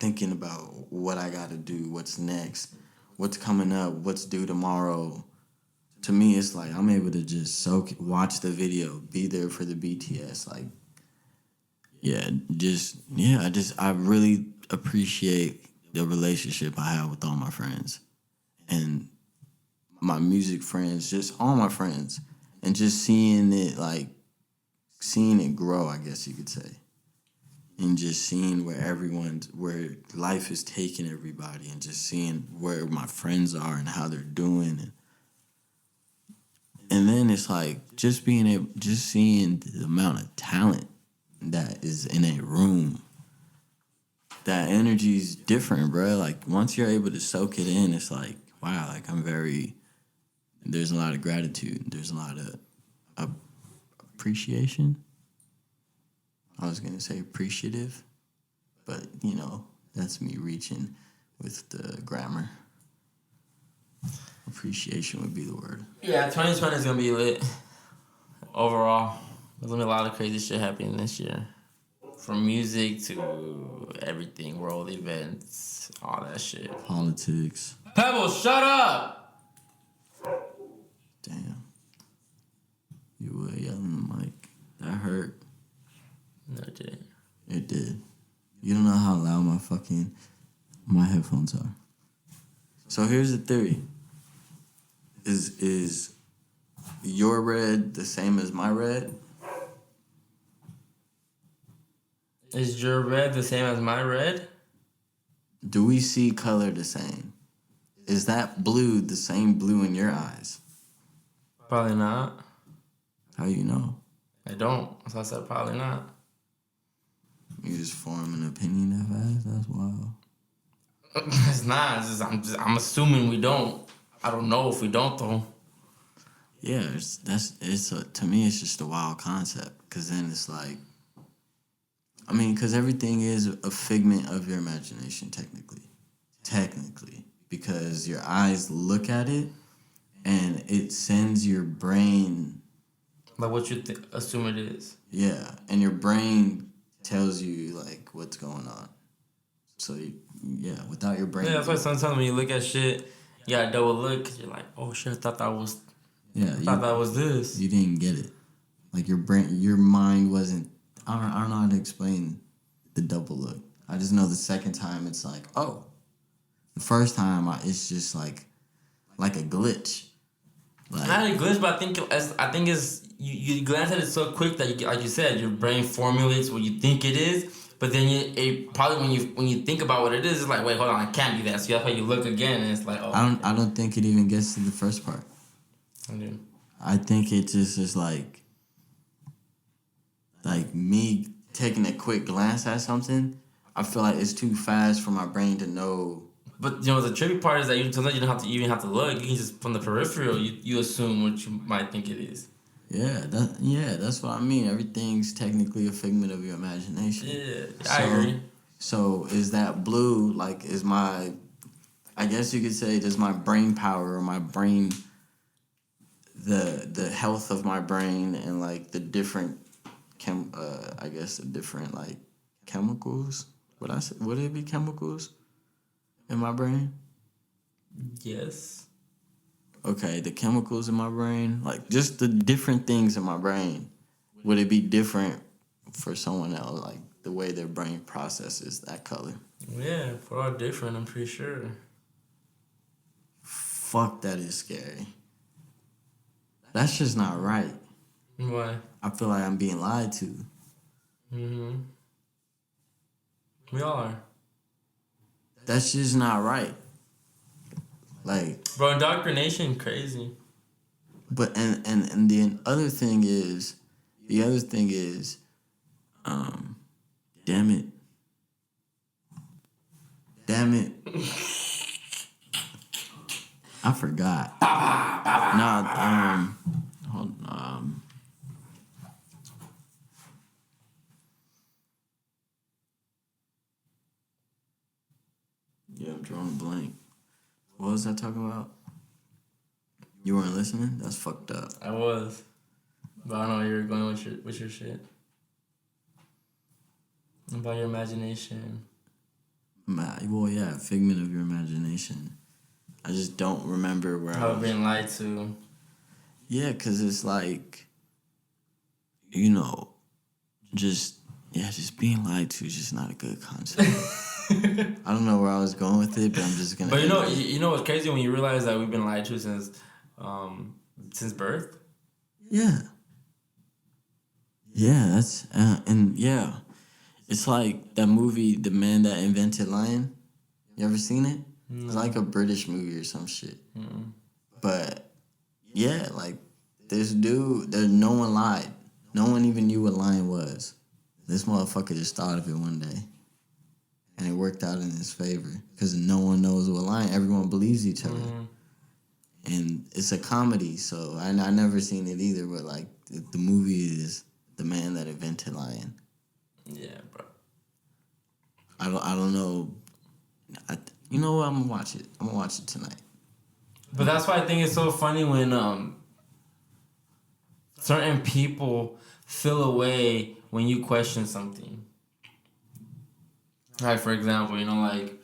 Speaker 2: thinking about what I got to do, what's next, what's coming up, what's due tomorrow. To me, it's like I'm able to just watch the video, be there for the BTS, like. I really appreciate the relationship I have with all my friends and my music friends, just all my friends, and just seeing it grow, I guess you could say, and just seeing where life is taking everybody, and just seeing where my friends are and how they're doing, and then it's like just seeing the amount of talent that is in a room. That energy's different, bro. Like once you're able to soak it in, it's like, wow, like there's a lot of gratitude. There's a lot of appreciation. I was gonna say appreciative, but you know, that's me reaching with the grammar. Appreciation would be the word.
Speaker 3: Yeah, 2020 is gonna be lit. Overall, there's gonna be a lot of crazy shit happening this year. From music to everything, world events, all that shit.
Speaker 2: Politics.
Speaker 3: Pebbles, shut up!
Speaker 2: Damn. You were yelling the mic. That hurt.
Speaker 3: No, it didn't.
Speaker 2: It did. You don't know how loud my headphones are. So here's the theory. Is your red the same as my red?
Speaker 3: Is your red the same as my red?
Speaker 2: Do we see color the same? Is that blue the same blue in your eyes?
Speaker 3: Probably not.
Speaker 2: How you know?
Speaker 3: I don't. So I said probably not.
Speaker 2: You just form an opinion that fast? That's wild.
Speaker 3: It's not. I'm assuming we don't. I don't know if we don't though.
Speaker 2: Yeah, to me it's just a wild concept. Cause then it's like, I mean, cause everything is a figment of your imagination, technically, because your eyes look at it, and it sends your brain.
Speaker 3: Like what you assume it is.
Speaker 2: Yeah, and your brain tells you like what's going on. So without your brain.
Speaker 3: Yeah, that's why sometimes when you look at shit, you gotta double look because you're like, oh shit, I thought that was.
Speaker 2: Yeah,
Speaker 3: that was this.
Speaker 2: You didn't get it. Like your mind wasn't. I don't know how to explain the double look. I just know the second time it's like, oh. The first time it's just like a glitch. Like,
Speaker 3: Not a glitch, but I think it's you glance at it so quick that like you said, your brain formulates what you think it is. But then it probably when you think about what it is, it's like, wait, hold on, it can't be that. So that's why you look again, and it's like, oh.
Speaker 2: I don't think it even gets to the first part.
Speaker 3: I do.
Speaker 2: I think it just is like me taking a quick glance at something. I feel like it's too fast for my brain to know.
Speaker 3: But you know the tricky part is that sometimes you don't have to even have to look. You can just from the peripheral, you assume what you might think it is.
Speaker 2: Yeah, that's what I mean. Everything's technically a figment of your imagination.
Speaker 3: Yeah, I agree.
Speaker 2: So is that blue like I guess you could say, does my brain power or my brain, the health of my brain and like the different the different like chemicals. Would it be chemicals in my brain?
Speaker 3: Yes.
Speaker 2: Okay, the chemicals in my brain, like just the different things in my brain, would it be different for someone else, like the way their brain processes that color?
Speaker 3: Yeah, we're all different, I'm pretty sure.
Speaker 2: Fuck, that is scary. That's just not right.
Speaker 3: Why?
Speaker 2: I feel like I'm being lied to.
Speaker 3: Mm-hmm. We all are.
Speaker 2: That's just not right. Like,
Speaker 3: bro, indoctrination, crazy.
Speaker 2: But and the other thing is, damn it. I forgot. Hold on. Yeah, I'm drawing a blank. What was I talking about? You weren't listening? That's fucked up.
Speaker 3: I was. But I don't know where you were going with your shit. About your imagination.
Speaker 2: Well, yeah, figment of your imagination. I just don't remember where
Speaker 3: I've been lied to.
Speaker 2: Yeah, because it's like, just being lied to is just not a good concept. I don't know where I was going with it, but I'm just gonna.
Speaker 3: But you know what's crazy when you realize that we've been lied to since birth.
Speaker 2: Yeah. Yeah, that's it's like that movie, The Man That Invented Lying. You ever seen it?
Speaker 3: Mm.
Speaker 2: It's like a British movie or some shit.
Speaker 3: Mm.
Speaker 2: But yeah, like this dude, no one lied. No one even knew what lying was. This motherfucker just thought of it one day. And it worked out in his favor. Because no one knows what lying. Everyone believes each other.
Speaker 3: Mm.
Speaker 2: and it's a comedy. So I never seen it either. But like the movie is The Man That Invented Lion.
Speaker 3: Yeah, bro.
Speaker 2: I don't know. You know what? I'm gonna watch it. I'm gonna watch it tonight.
Speaker 3: But that's why I think it's so funny when certain people feel away when you question something. Like, for example, like,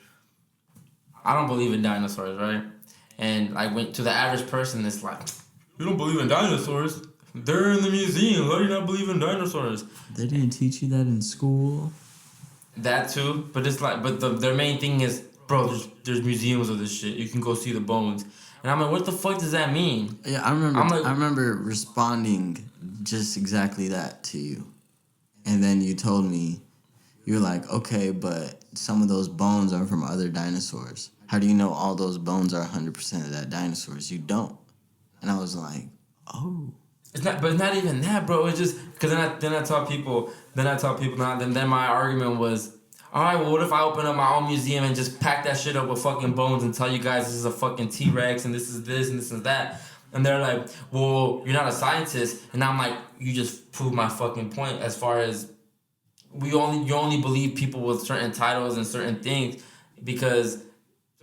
Speaker 3: I don't believe in dinosaurs, right? And like, when to the average person, it's like, you don't believe in dinosaurs? They're in the museum. How do you not believe in dinosaurs?
Speaker 2: They didn't teach you that in school.
Speaker 3: That too, but it's like, their main thing is, bro, there's museums of this shit. You can go see the bones. And I'm like, what the fuck does that mean?
Speaker 2: Yeah, I remember responding just exactly that to you. And then you told me, you were like, okay, but some of those bones are from other dinosaurs. How do you know all those bones are 100% of that dinosaurs? You don't. And I was like, oh.
Speaker 3: It's not even that, bro. It's just because then I tell people now. Then my argument was, all right, well, what if I open up my own museum and just pack that shit up with fucking bones and tell you guys this is a fucking T-Rex and this is this and this is that? And they're like, well, you're not a scientist. And I'm like, you just proved my fucking point as far as you only believe people with certain titles and certain things because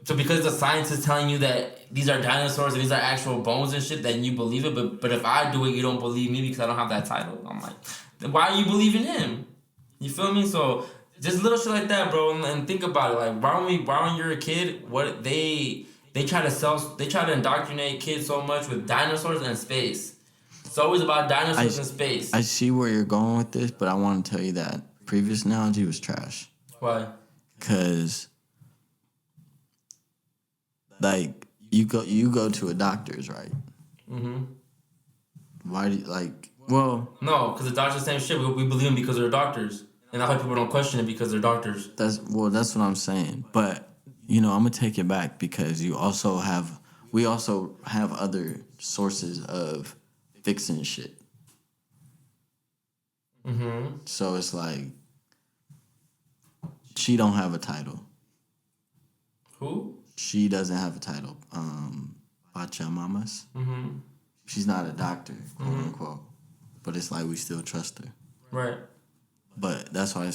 Speaker 3: the science is telling you that these are dinosaurs and these are actual bones and shit, then you believe it. But if I do it, you don't believe me because I don't have that title. I'm like, then why are you believing him? You feel me? So just little shit like that, bro. And think about it. Like, when you're a kid, what they try to indoctrinate kids so much with dinosaurs and space. It's always about dinosaurs and space.
Speaker 2: I see where you're going with this, but I want to tell you that previous analogy was trash.
Speaker 3: Why?
Speaker 2: Because, like, you go to a doctor's, right?
Speaker 3: Mm-hmm.
Speaker 2: Why do you, like, well...
Speaker 3: No, because the doctors the same shit. We believe them because they're doctors. And I hope people don't question it because they're doctors.
Speaker 2: That's what I'm saying. But, I'm going to take it back because we also have other sources of fixing shit.
Speaker 3: Mm-hmm.
Speaker 2: So it's like, she don't have a title.
Speaker 3: Who?
Speaker 2: She doesn't have a title. Pachamamas.
Speaker 3: Mm-hmm.
Speaker 2: She's not a doctor, quote unquote. But it's like we still trust her.
Speaker 3: Right.
Speaker 2: But that's what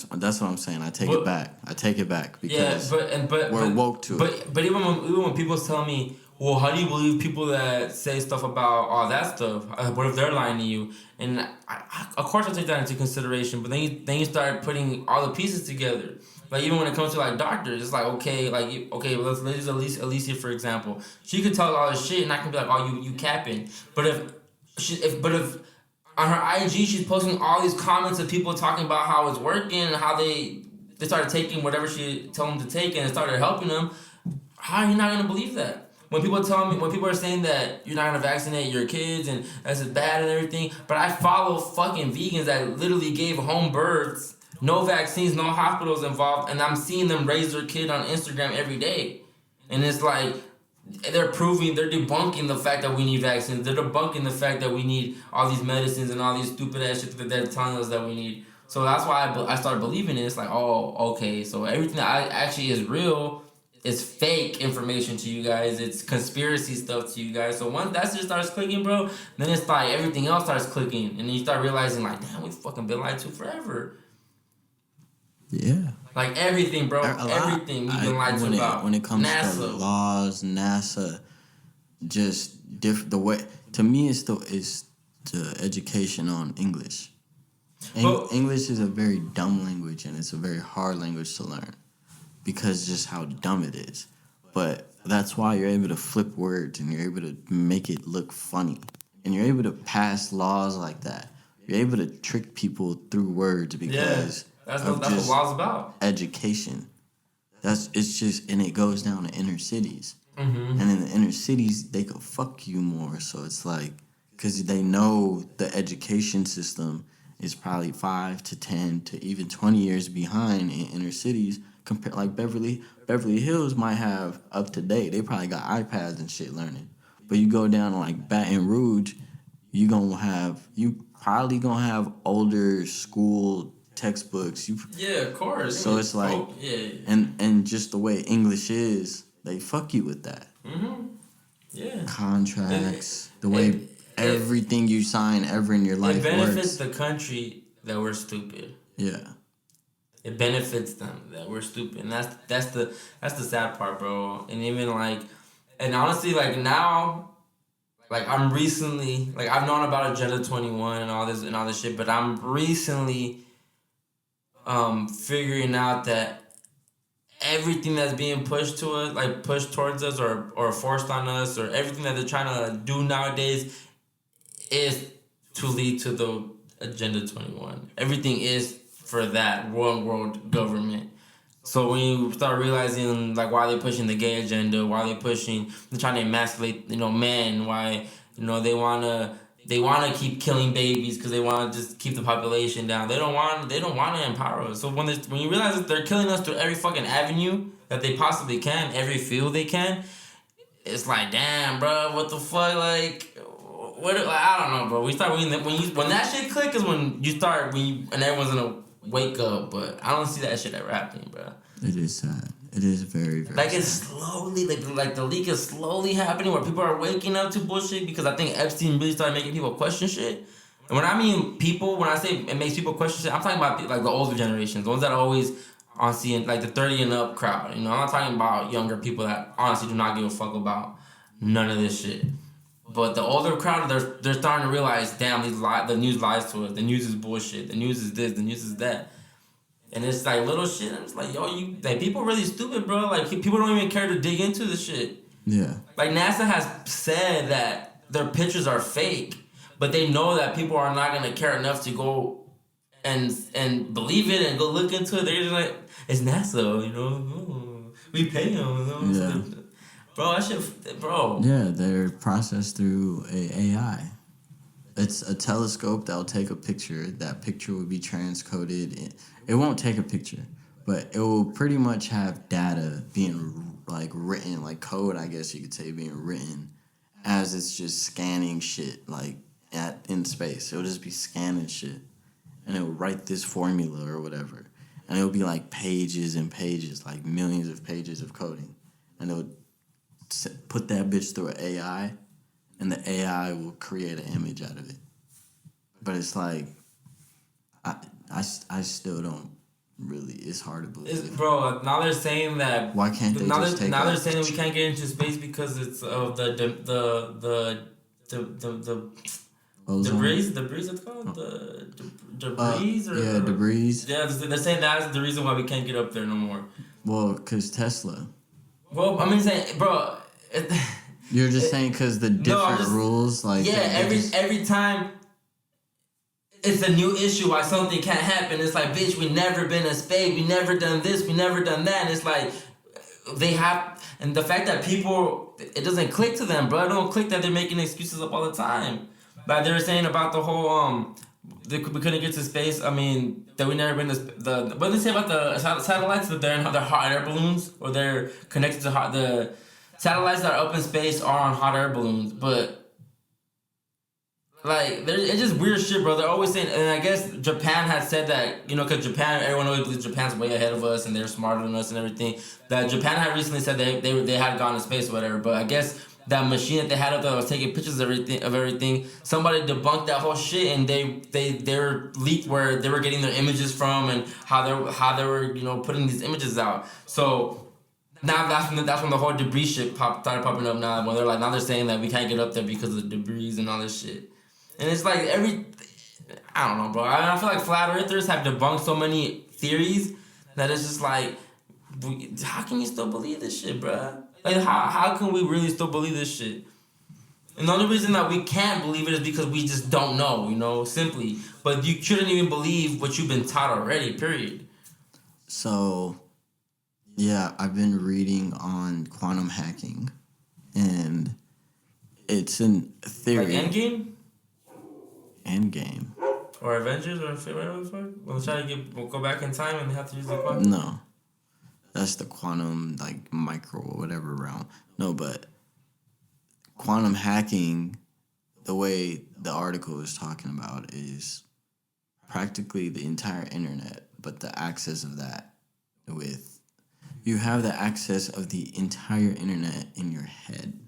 Speaker 2: I'm saying. I take it back because
Speaker 3: but
Speaker 2: we're woke to it.
Speaker 3: But even when people tell me, well, how do you believe people that say stuff about all that stuff? What if they're lying to you? And of course I take that into consideration. But then you start putting all the pieces together. Like, even when it comes to like doctors, it's like, okay, let's use Alicia for example. She could tell all this shit, and I can be like, oh, you capping. But if on her IG, she's posting all these comments of people talking about how it's working and how they started taking whatever she told them to take and it started helping them. How are you not gonna believe that? When people are saying that you're not gonna vaccinate your kids and that's bad and everything, but I follow fucking vegans that literally gave home births, no vaccines, no hospitals involved, and I'm seeing them raise their kid on Instagram every day, and it's like. They're debunking the fact that we need vaccines. They're debunking the fact that we need all these medicines and all these stupid ass shit that they're telling us that we need. So that's why I started believing it. It's like, oh, okay, so everything that actually is real is fake information to you guys. It's conspiracy stuff to you guys. So once that just starts clicking, bro, then it's like everything else starts clicking. And then you start realizing, like, damn, we've fucking been lied to forever.
Speaker 2: Yeah.
Speaker 3: Like everything, bro. Everything we've been lied to about.
Speaker 2: When it comes
Speaker 3: NASA.
Speaker 2: to laws, NASA, just the way, to me, it's the education on English. English is a very dumb language, and it's a very hard language to learn because just how dumb it is. But that's why you're able to flip words, and you're able to make it look funny, and you're able to pass laws like that. You're able to trick people through words because... Yeah.
Speaker 3: That's what law's about.
Speaker 2: Education. It's just, and it goes down to inner cities.
Speaker 3: Mm-hmm.
Speaker 2: And in the inner cities, they could fuck you more. So it's like, because they know the education system is probably 5 to 10 to even 20 years behind in inner cities. Compared, like Beverly Hills might have up to date. They probably got iPads and shit learning. But you go down to like Baton Rouge, you probably gonna have older school textbooks.
Speaker 3: Yeah, of course.
Speaker 2: So it's like, and just the way English is, they fuck you with that.
Speaker 3: Mm-hmm. Yeah.
Speaker 2: contracts, the way everything you sign ever in your life
Speaker 3: it benefits
Speaker 2: works.
Speaker 3: the country that we're stupid.
Speaker 2: Yeah.
Speaker 3: It benefits them that we're stupid, and that's the sad part, bro. And even like, and honestly, like now, like I'm recently, like I've known about Agenda 21 and all this shit, but I'm recently figuring out that everything that's being pushed to us, like pushed towards us or forced on us, or everything that they're trying to do nowadays is to lead to the Agenda 21. Everything is for that world government. So when you start realizing like why they're pushing the gay agenda, why they're trying to emasculate, men, why they wanna keep killing babies because they want to just keep the population down. They don't want to empower us. So when you realize that they're killing us through every fucking avenue that they possibly can, every field they can, it's like, damn, bro, what the fuck, like. What, like, I don't know, bro. We start when that shit click is when you start and everyone's gonna wake up. But I don't see that shit ever happening, bro.
Speaker 2: It is sad. It is very, very
Speaker 3: like
Speaker 2: sad.
Speaker 3: It's slowly like the leak is slowly happening where people are waking up to bullshit because I think Epstein really started making people question shit. And when I mean people, when I say it makes people question shit, I'm talking about like the older generations, the ones that are always on seeing like the 30 and up crowd. I'm not talking about younger people that honestly do not give a fuck about none of this shit. But the older crowd, they're starting to realize, damn, the news lies to us. The news is bullshit. The news is this. The news is that. And it's like little shit. And it's like, yo, people really stupid, bro. Like people don't even care to dig into the shit.
Speaker 2: Yeah.
Speaker 3: Like NASA has said that their pictures are fake, but they know that people are not gonna care enough to go and believe it and go look into it. They're just like, it's NASA, we pay them.
Speaker 2: Yeah.
Speaker 3: Bro, that shit, bro.
Speaker 2: Yeah, they're processed through AI. It's a telescope that'll take a picture. That picture will be transcoded. It won't take a picture, but it will pretty much have data being like written, like code, I guess you could say, being written as it's just scanning shit like in space. It'll just be scanning shit, and it'll write this formula or whatever, and it'll be like pages and pages, like millions of pages of coding, and it'll put that bitch through an AI, and the AI will create an image out of it. But it's like, I still don't really. It's hard to believe.
Speaker 3: Bro, now they're saying that.
Speaker 2: Why can't they just take?
Speaker 3: Now they're saying that we can't get into space because it's of the debris. Debris, it's called debris.
Speaker 2: Debris.
Speaker 3: Yeah, they're saying that's the reason why we can't get up there no more.
Speaker 2: Well, because Tesla.
Speaker 3: Well, I mean, saying, bro.
Speaker 2: You're just saying because the different rules, like
Speaker 3: every time it's a new issue why something can't happen. It's like, bitch, we never been in space, we never done this, we never done that. And it's like they have, and the fact that people, it doesn't click to them, bro. It don't click that they're making excuses up all the time. But they were saying about the whole we couldn't get to space. I mean, that we never been to what did they say about the satellites that they're hot air balloons or they're connected to the satellites that are up in space are on hot air balloons, but like it's just weird shit, bro. They're always saying, and I guess Japan had said that, because Japan, everyone always believes Japan's way ahead of us and they're smarter than us and everything. That Japan had recently said they had gone to space or whatever, but I guess that machine that they had up there that was taking pictures of everything, somebody debunked that whole shit, and they were leaked where they were getting their images from and how they were putting these images out. So now that's when the whole debris shit started popping up. Now when they're saying that we can't get up there because of the debris and all this shit, and it's like I don't know, bro. I feel like flat earthers have debunked so many theories that it's just like, how can you still believe this shit, bro? Like, how can we really still believe this shit? And the only reason that we can't believe it is because we just don't know, simply. But you shouldn't even believe what you've been taught already, period.
Speaker 2: So, yeah, I've been reading on quantum hacking, and it's a theory.
Speaker 3: Like Endgame?
Speaker 2: Endgame.
Speaker 3: Or Avengers or whatever the fuck? We'll go back in time and have to use the quantum?
Speaker 2: No. That's the quantum, like, micro or whatever realm. No, but quantum hacking, the way the article is talking about, is practically the entire internet, but the access of that you have the access of the entire internet in your head.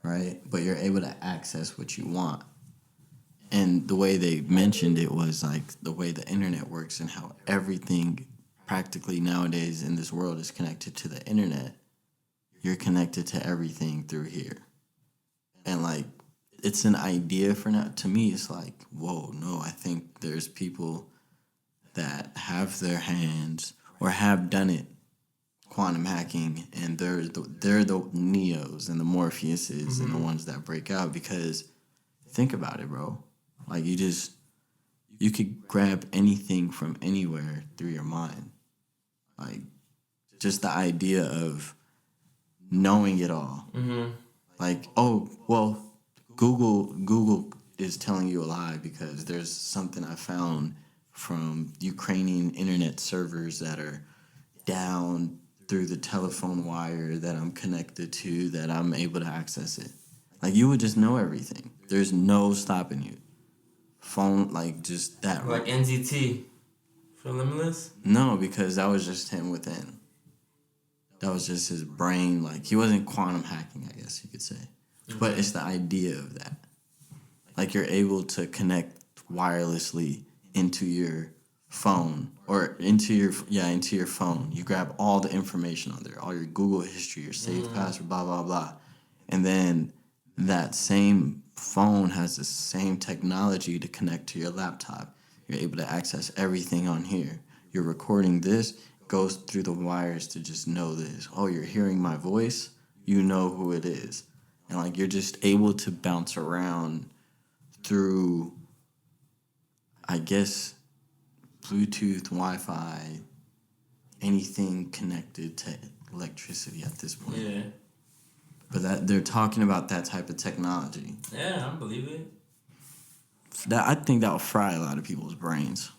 Speaker 2: right? But you're able to access what you want. And the way they mentioned it was like the way the internet works and how everything practically nowadays in this world is connected to the internet. You're connected to everything through here. And like, it's an idea for now. To me, it's like, whoa, no, I think there's people that have their hands or have done it quantum hacking, and they're the Neos and the Morpheuses and the ones that break out, because think about it, bro. Like, you could grab anything from anywhere through your mind. Like, just the idea of knowing it all. Like, oh, well, Google is telling you a lie because there's something I found from Ukrainian internet servers that are down through the telephone wire that I'm connected to, that I'm able to access it. Like, you would just know everything. There's no stopping you. Phone, like, just that.
Speaker 3: Like NZT for Limitless?
Speaker 2: No, because that was just him within. That was just his brain. Like, he wasn't quantum hacking, I guess you could say. But it's the idea of that. Like, you're able to connect wirelessly into your phone, or into your phone. You grab all the information on there, all your Google history, your safe password, blah, blah, blah. And then that same phone has the same technology to connect to your laptop. You're able to access everything on here. You're recording this, goes through the wires to just know this. Oh, you're hearing my voice? You know who it is. And like, you're just able to bounce around through, I guess, Bluetooth, Wi-Fi, anything connected to electricity at this point.
Speaker 3: Yeah.
Speaker 2: But that they're talking about that type of technology.
Speaker 3: Yeah, I believe it.
Speaker 2: That, I think that will fry a lot of people's brains.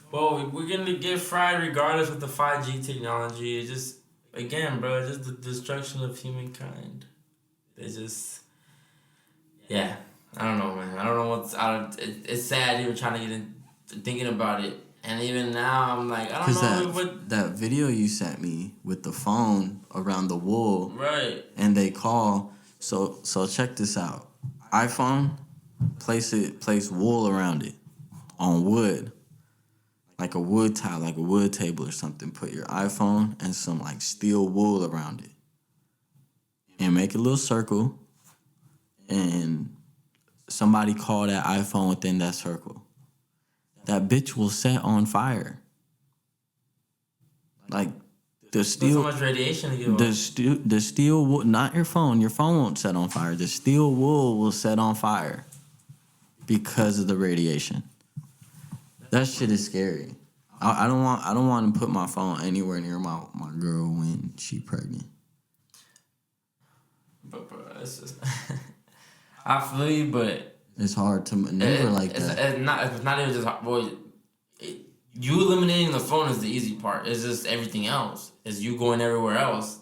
Speaker 3: Well, we're going to get fried regardless with the 5G technology. It's just, again, bro, just the destruction of humankind. It's just, yeah, I don't know, man. I don't know it's sad even trying to get in, thinking about it. And even now, I'm like, I don't know
Speaker 2: that video you sent me with the phone around the wool.
Speaker 3: Right.
Speaker 2: And they call. So check this out. iPhone, place wool around it on wood. Like a wood tile, like a wood table or something. Put your iPhone and some like steel wool around it. And make a little circle. And somebody call that iPhone within that circle. That bitch will set on fire. Like, the steel.
Speaker 3: There's so much radiation to give off.
Speaker 2: The steel wool, not your phone. Your phone won't set on fire. The steel wool will set on fire because of the radiation. That shit is scary. I don't want to put my phone anywhere near my girl when she pregnant.
Speaker 3: But bro, it's just I feel you, but
Speaker 2: it's hard to maneuver like that.
Speaker 3: It's not even just boy. You eliminating the phone is the easy part. It's just everything else. It's you going everywhere else.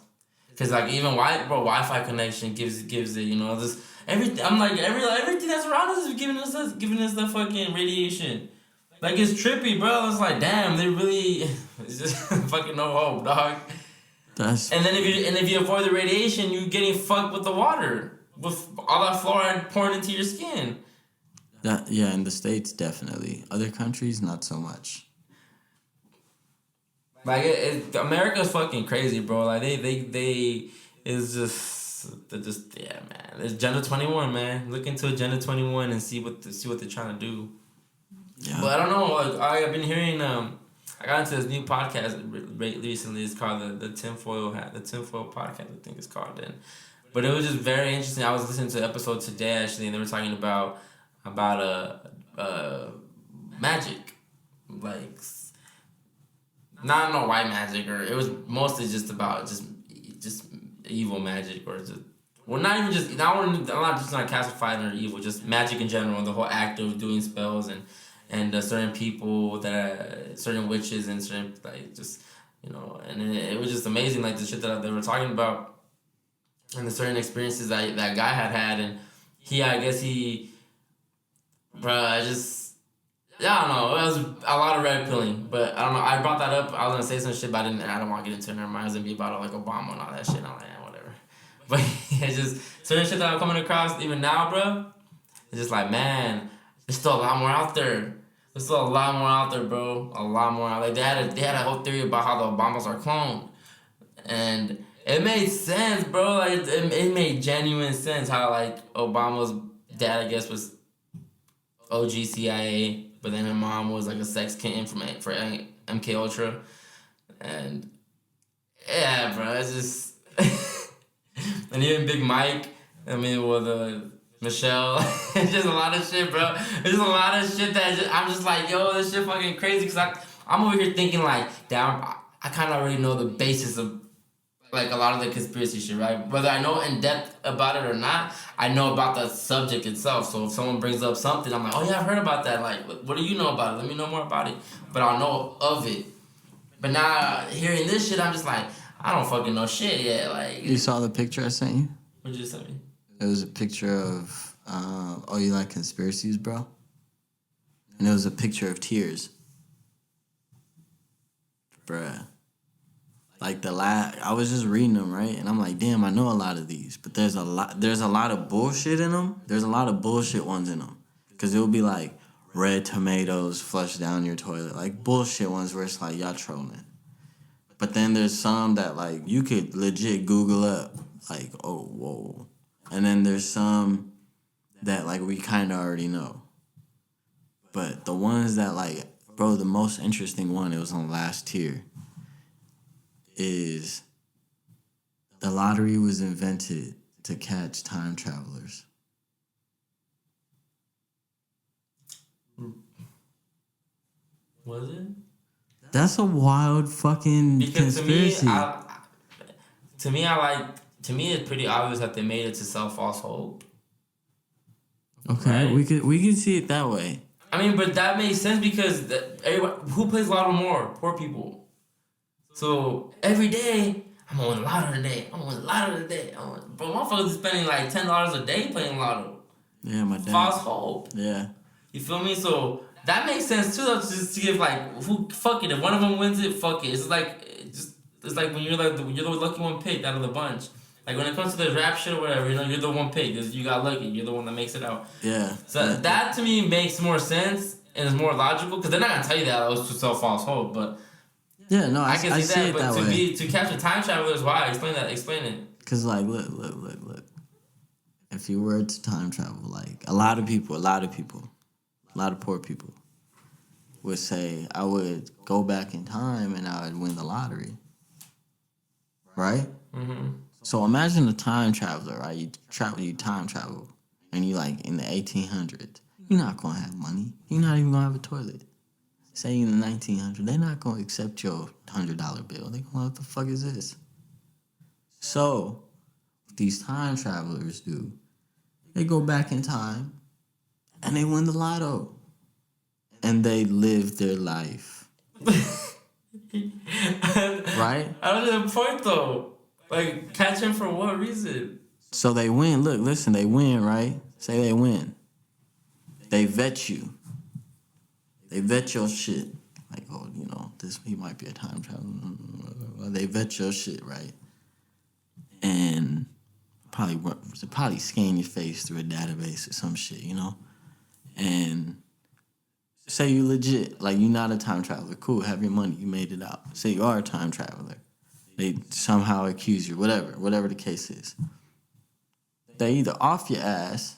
Speaker 3: Cause like even Wi-Fi connection gives it, you know, this everything. I'm like everything that's around us is giving us the fucking radiation. Like, it's trippy, bro. It's like, damn, they really it's just fucking no hope, dog. And then if you avoid the radiation, you're getting fucked with the water, with all that fluoride pouring into your skin.
Speaker 2: In the States, definitely. Other countries, not so much.
Speaker 3: Like, America's fucking crazy, bro. Like, they is just, they're just, yeah, man. There's Agenda 21, man. Look into Agenda 21 and see what they're trying to do. Yeah. But I don't know. Like, I've been hearing. I got into this new podcast recently. It's called the Tinfoil Podcast, I think it's called. But it was just very interesting. I was listening to an episode today actually, and they were talking about magic, like not no white magic, or it was mostly just about just evil magic, or just not even just I'm not just not classified under evil, just magic in general, the whole act of doing spells and certain people certain witches and certain like just and it was just amazing, like the shit that they were talking about and the certain experiences that guy had, and I don't know, it was a lot of red pilling, but I don't know, I brought that up, I was gonna say some shit, but I don't want to get into it, never mind, it was gonna be about like Obama and all that shit, and I'm like, whatever. But it's just certain shit that I'm coming across even now, bro. It's just like, man, there's still a lot more out there. There's still a lot more out there, bro. A lot more. Like they had a whole theory about how the Obamas are cloned, and it made sense, bro. Like it made genuine sense how like Obama's dad, I guess, was OG CIA, but then her mom was like a sex king for MK Ultra, and yeah, bro, it's just and even Big Mike. I mean, well, the Michelle. It's just a lot of shit, bro. There's a lot of shit that I'm just like, yo, this shit fucking crazy. Cause I'm over here thinking like, damn, I kind of already know the basis of like a lot of the conspiracy shit, right? Whether I know in depth about it or not, I know about the subject itself. So if someone brings up something, I'm like, oh yeah, I've heard about that. Like, what do you know about it? Let me know more about it. But I'll know of it. But now hearing this shit, I'm just like, I don't fucking know shit yet. Like,
Speaker 2: You saw the picture I sent you?
Speaker 3: what you send me?
Speaker 2: It was a picture of, oh, you like conspiracies, bro? And it was a picture of tears. Bruh. Like I was just reading them, right? And I'm like, damn, I know a lot of these. But there's a lot of bullshit in them. There's a lot of bullshit ones in them. Because it'll be like, red tomatoes flush down your toilet. Like bullshit ones where it's like, y'all trolling. But then there's some that like, you could legit Google up. Like, oh, whoa. And then there's some that like we kind of already know. But the ones that like, bro, the most interesting one, it was on the last tier, is the lottery was invented to catch time travelers.
Speaker 3: Was it?
Speaker 2: That's a wild fucking
Speaker 3: Because
Speaker 2: conspiracy.
Speaker 3: to me, it's pretty obvious that they made it to sell false hope.
Speaker 2: Okay,
Speaker 3: right?
Speaker 2: we could see it that way.
Speaker 3: I mean, but that makes sense because who plays lotto more? Poor people. So every day, I'm on lotto today. I'm on lotto today. But motherfuckers is spending like $10 a day playing lotto.
Speaker 2: Yeah, my dad.
Speaker 3: False hope.
Speaker 2: Yeah.
Speaker 3: You feel me? So that makes sense too. Though, just to give like, fuck it. If one of them wins it, fuck it. It's like when you're you're the lucky one picked out of the bunch. Like when it comes to the rap shit or whatever, you know, you're the one picked. You got lucky. You're the one that makes it out.
Speaker 2: Yeah.
Speaker 3: So that to me makes more sense and is more logical because they're not gonna tell you that it was to sell false hope, but
Speaker 2: yeah, no, I
Speaker 3: can see that.
Speaker 2: it
Speaker 3: But
Speaker 2: that way.
Speaker 3: to capture time travelers, why? Explain that. Explain it.
Speaker 2: Cause like, look. If you were to time travel, like a lot of poor people would say, I would go back in time and I would win the lottery. Right?
Speaker 3: Mm-hmm.
Speaker 2: So imagine a time traveler, right? You time travel, and you like in the 1800s. You're not gonna have money. You're not even gonna have a toilet. Say in the 1900s, they're not gonna accept your $100 bill. They're gonna, what the fuck is this? So, what these time travelers do, they go back in time, and they win the lotto, and they live their life. Right?
Speaker 3: I don't get the point though. Like, catch him for what reason?
Speaker 2: So they win. Look, listen, they win, right? Say they win. They vet you. They vet your shit. Like, oh, you know, he might be a time traveler. They vet your shit, right? And probably scan your face through a database or some shit, you know? And say you legit, like you're not a time traveler. Cool, have your money, you made it out. Say you are a time traveler. They somehow accuse you, whatever the case is. They either off your ass,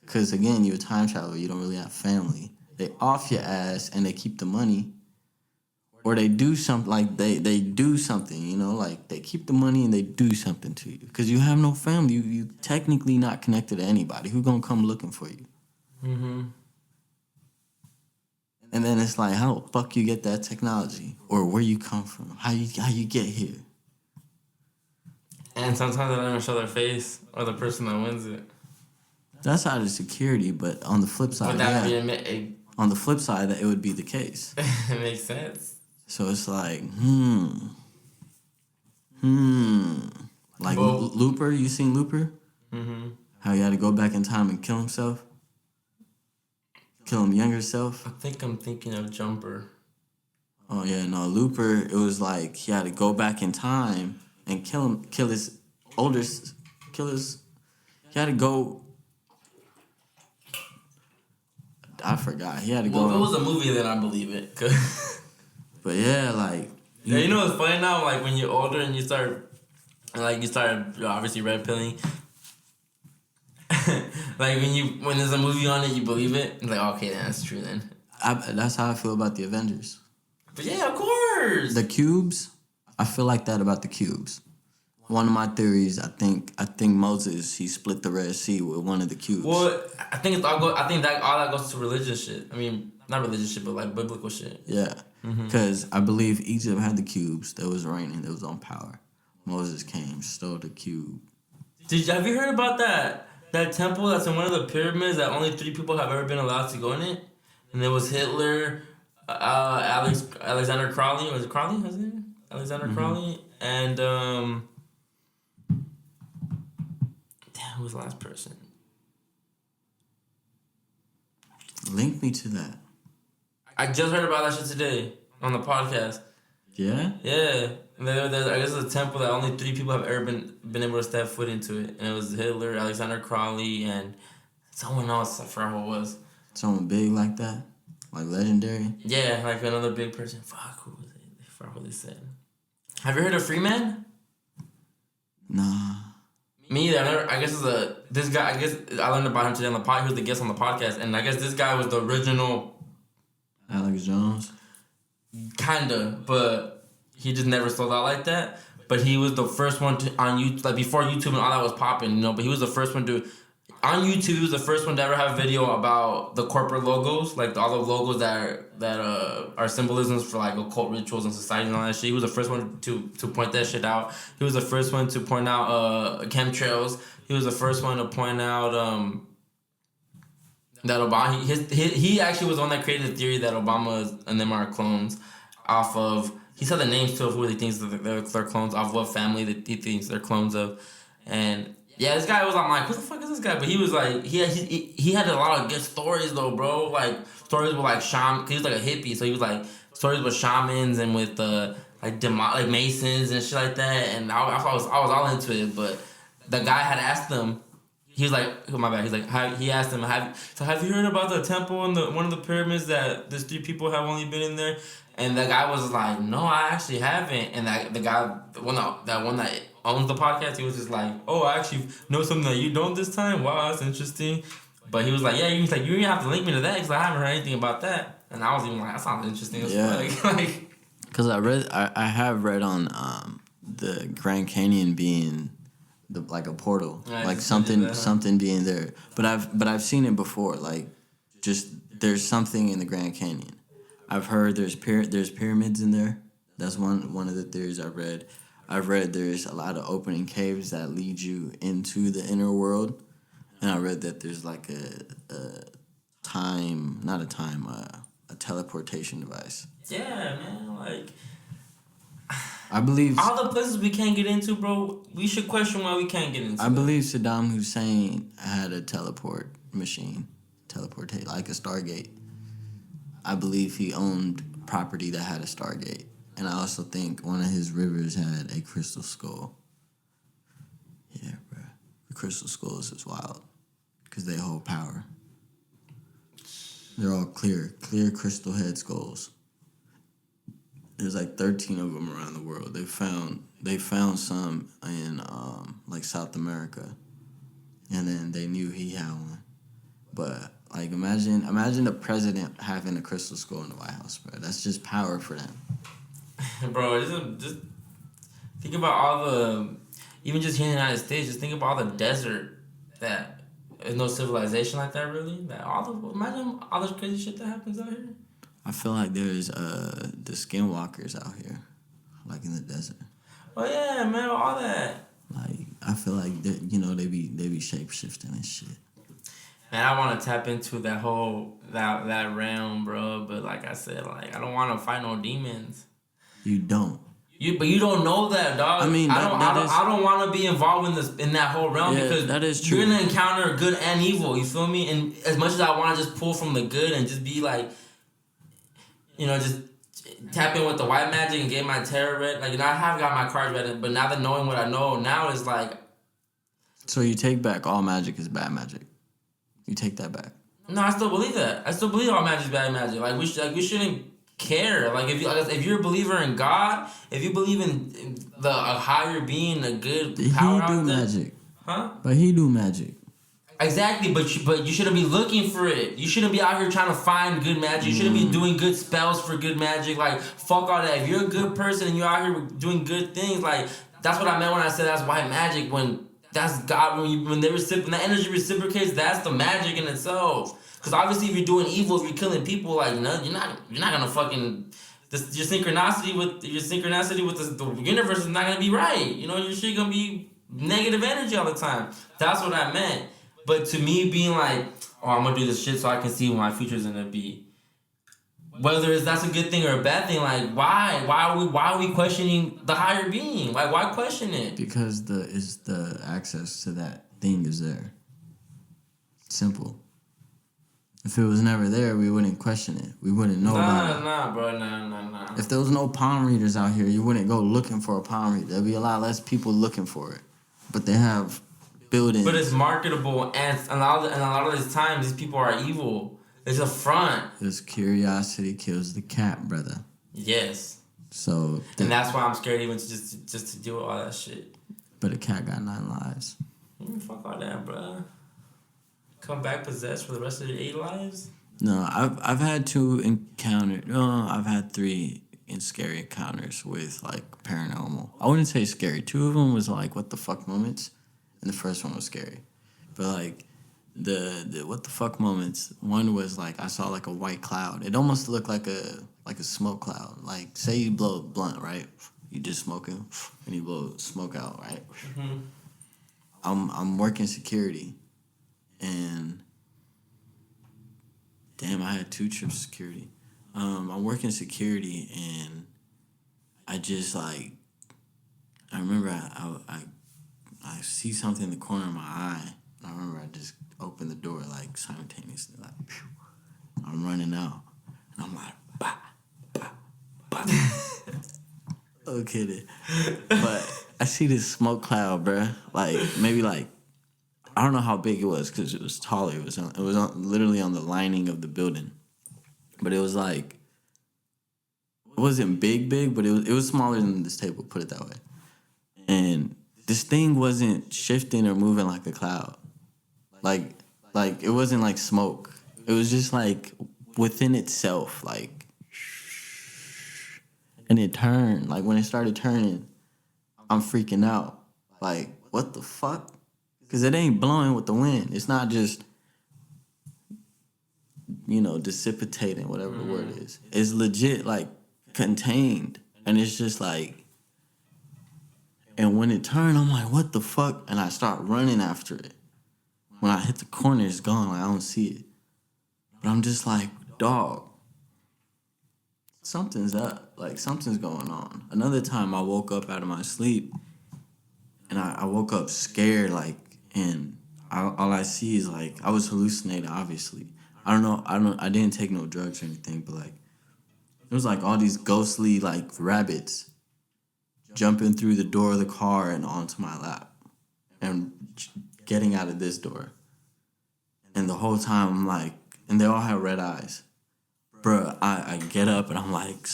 Speaker 2: because again, you're a time traveler, you don't really have family. They off your ass and they keep the money. Or they do something, like they do something, you know, like they keep the money and they do something to you. Because you have no family, you technically not connected to anybody. Who gonna come looking for you?
Speaker 3: Mm-hmm.
Speaker 2: And then it's like, how the fuck you get that technology? Or where you come from? How you get here?
Speaker 3: And sometimes they don't even show their face or the person that wins it.
Speaker 2: That's out of security, but on the flip side,
Speaker 3: Would that
Speaker 2: yeah.
Speaker 3: be
Speaker 2: On the flip side, that it would be the case.
Speaker 3: it makes sense.
Speaker 2: So it's like, Like
Speaker 3: Well,
Speaker 2: Looper, you seen Looper?
Speaker 3: Mm-hmm.
Speaker 2: How he had to go back in time and kill himself? Kill him younger self?
Speaker 3: I think I'm thinking of Jumper.
Speaker 2: Oh yeah, no, Looper, it was like he had to go back in time and kill his older killers. He had to go. I forgot. He had to go.
Speaker 3: Well, if it was a movie, then I believe it.
Speaker 2: But yeah, like.
Speaker 3: Yeah, you know what's funny now? Like when you're older and you start obviously red pilling. Like when there's a movie on it, you believe it. It's like, okay, then that's true then.
Speaker 2: That's how I feel about the Avengers.
Speaker 3: But yeah, of course.
Speaker 2: The cubes, I feel like that about the cubes. One of my theories, I think Moses, he split the Red Sea with one of the cubes.
Speaker 3: Well, I think all that goes to religious shit. I mean, not religious shit, but like biblical shit.
Speaker 2: Yeah, because I believe Egypt had the cubes. That was raining. That was on power. Moses came, stole the cube.
Speaker 3: Have you heard about that temple that's in one of the pyramids that only 3 people have ever been allowed to go in it? And it was Hitler, Alexander Crowley. Was it Crowley? His name? Alexander Crowley. And damn, who was the last person?
Speaker 2: Link me to that.
Speaker 3: I just heard about that shit today on the podcast.
Speaker 2: Yeah?
Speaker 3: Yeah. I guess it's a temple that only 3 people have ever been able to step foot into it. And it was Hitler, Alexander Crowley, and someone else. I forgot who it was.
Speaker 2: Someone big like that? Like legendary?
Speaker 3: Yeah, like another big person. Fuck, who was it? I forgot what they said. Have you heard of Freeman?
Speaker 2: Nah.
Speaker 3: Me either. I guess this guy. I guess I learned about him today on the pod. He was the guest on the podcast, and I guess this guy was the original.
Speaker 2: Alex Jones?
Speaker 3: Kinda, but he just never sold out like that. But he was the first one on YouTube, like before YouTube and all that was popping, you know. But he was the first one to on YouTube. He was the first one to ever have a video about the corporate logos, like all the logos that are symbolisms for like occult rituals and society and all that shit. He was the first one to point that shit out. He was the first one to point out chemtrails. He was the first one to point out that Obama. He actually was the one that created the theory that Obama and them are clones off of. He said the names too of who he thinks that they're clones off what family that he thinks they're clones of, and. Yeah, this guy was like, who the fuck is this guy? But he was like, he had a lot of good stories though, bro. Like stories with like shaman, cause he was like a hippie, so he was like stories with shamans and with like masons and shit like that. And I was all into it. But the guy had asked them, he was like, oh my bad. He's like, he asked him, have you heard about the temple and one of the pyramids that there's 3 people have only been in there? And the guy was like, no, I actually haven't. And the one that owns the podcast, he was just like, oh, I actually know something that you don't this time. Wow, that's interesting. But he was like, yeah, you didn't have to link me to that because I haven't heard anything about that. And I was even like, that sounds interesting as fuck. Like,
Speaker 2: because I have read on the Grand Canyon being like a portal, like something being there. But I've seen it before. Like, just there's something in the Grand Canyon. I've heard there's pyramids in there. That's one of the theories I've read. I've read there's a lot of opening caves that lead you into the inner world, and I read that there's like a teleportation device.
Speaker 3: Yeah, man. Like,
Speaker 2: I believe
Speaker 3: all the places we can't get into, bro. We should question why we can't get into.
Speaker 2: I believe Saddam Hussein had a teleport machine, like a Stargate. I believe he owned property that had a Stargate. And I also think one of his rivers had a crystal skull. Yeah, bro. The crystal skulls is wild. Because they hold power. They're all clear crystal head skulls. There's like 13 of them around the world. They found some in like South America. And then they knew he had one. But like imagine the president having a crystal skull in the White House, bro. That's just power for them.
Speaker 3: Bro, just think about all the, even just here in the United States, just think about all the desert that there's no civilization like that really. Imagine all this crazy shit that happens out here.
Speaker 2: I feel like there's the skinwalkers out here, like in the desert.
Speaker 3: Oh yeah, man, all that.
Speaker 2: Like I feel like they be shape shifting and shit.
Speaker 3: Man, I want to tap into that whole that realm, bro. But like I said, like I don't want to fight no demons.
Speaker 2: You don't.
Speaker 3: But you don't know that, dog.
Speaker 2: I mean,
Speaker 3: I don't want to be involved in that whole realm because
Speaker 2: that is true.
Speaker 3: You're gonna encounter good and evil. You feel me? And as much as I want to just pull from the good and just be like, just tap in with the white magic and get my tarot read. Like, I have got my cards read, but now that knowing what I know now is like
Speaker 2: So you take back all magic is bad magic. You take that back.
Speaker 3: No, I still believe that. I still believe all magic is bad magic. Like we shouldn't care. Like if you're a believer in God, if you believe in a higher being, a good power out there,
Speaker 2: magic,
Speaker 3: huh?
Speaker 2: But he do magic.
Speaker 3: Exactly, but you shouldn't be looking for it. You shouldn't be out here trying to find good magic. You shouldn't be doing good spells for good magic. Like, fuck all that. If you're a good person and you're out here doing good things, like, that's what I meant when I said that's white magic. When that's God, when that energy reciprocates, that's the magic in itself. Because obviously, if you're doing evil, if you're killing people, like, you're not gonna fucking your synchronicity with the universe is not gonna be right. You know, your shit gonna be negative energy all the time. That's what I meant. But to me, being like, oh, I'm gonna do this shit so I can see what my future's gonna be. Whether that's a good thing or a bad thing, like why are we questioning the higher being? Like why question it?
Speaker 2: Because the access to that thing is there. Simple. If it was never there, we wouldn't question it. We wouldn't know about it.
Speaker 3: Nah, bro, nah.
Speaker 2: If there was no palm readers out here, you wouldn't go looking for a palm reader. There'd be a lot less people looking for it. But they have buildings.
Speaker 3: But it's marketable, and a lot of these times, these people are evil. It's a front.
Speaker 2: Because curiosity kills the cat, brother.
Speaker 3: Yes.
Speaker 2: So.
Speaker 3: And that's why I'm scared even just to deal with all that shit.
Speaker 2: But a cat got 9 lives.
Speaker 3: Fuck all that, bro. Come back possessed for the rest of your 8 lives?
Speaker 2: No, I've had 2 encounters. No, I've had 3 scary encounters with like paranormal. I wouldn't say scary. 2 of them was like what the fuck moments, and the first one was scary. But like the what the fuck moments. One was like I saw like a white cloud. It almost looked like a smoke cloud. Like say you blow a blunt, right? You just smoking, and you blow smoke out, right? Mm-hmm. I'm working security. And damn, I had 2 trips of security. I'm working security, and I just like I remember I see something in the corner of my eye. And I remember I just opened the door like simultaneously, like phew, I'm running out, and I'm like bah bah bah. Okay, then. But I see this smoke cloud, bruh. Like maybe like. I don't know how big it was because it was taller. It was literally on the lining of the building, but it was like it wasn't big, but it was smaller than this table. Put it that way. And this thing wasn't shifting or moving like a cloud, like it wasn't like smoke. It was just like within itself, like, and it turned. Like when it started turning, I'm freaking out. Like what the fuck? Because it ain't blowing with the wind. It's not just, dissipating, whatever the word is. It's legit, like, contained. And it's just like, and when it turned, I'm like, what the fuck? And I start running after it. When I hit the corner, it's gone. Like, I don't see it. But I'm just like, dog, something's up. Like, something's going on. Another time, I woke up out of my sleep. And I woke up scared, like, and all I see is like I was hallucinating. Obviously, I don't know. I didn't take no drugs or anything, but like it was like all these ghostly like rabbits jumping through the door of the car and onto my lap, and getting out of this door. And the whole time I'm like, and they all have red eyes, bruh. I get up and I'm like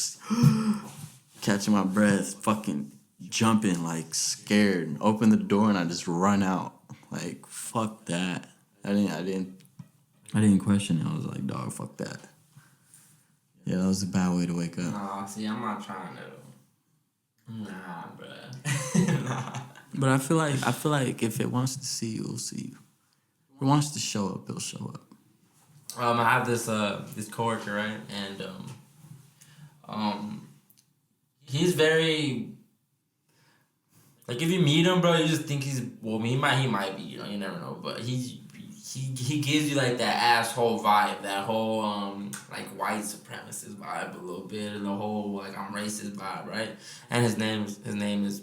Speaker 2: catching my breath, fucking jumping like scared. Open the door and I just run out. Like, fuck that. I didn't question it. I was like, dog, fuck that. Yeah, that was a bad way to wake up.
Speaker 3: Nah, see, I'm not trying to. Nah, bruh. Nah.
Speaker 2: But I feel like if it wants to see you, it'll see you. If it wants to show up, it'll show up.
Speaker 3: I have this coworker, right? And he's very. Like if you meet him, bro, you just think he might be, you never know. But he gives you like that asshole vibe, that whole like white supremacist vibe a little bit, and the whole like I'm racist vibe, right? And his name is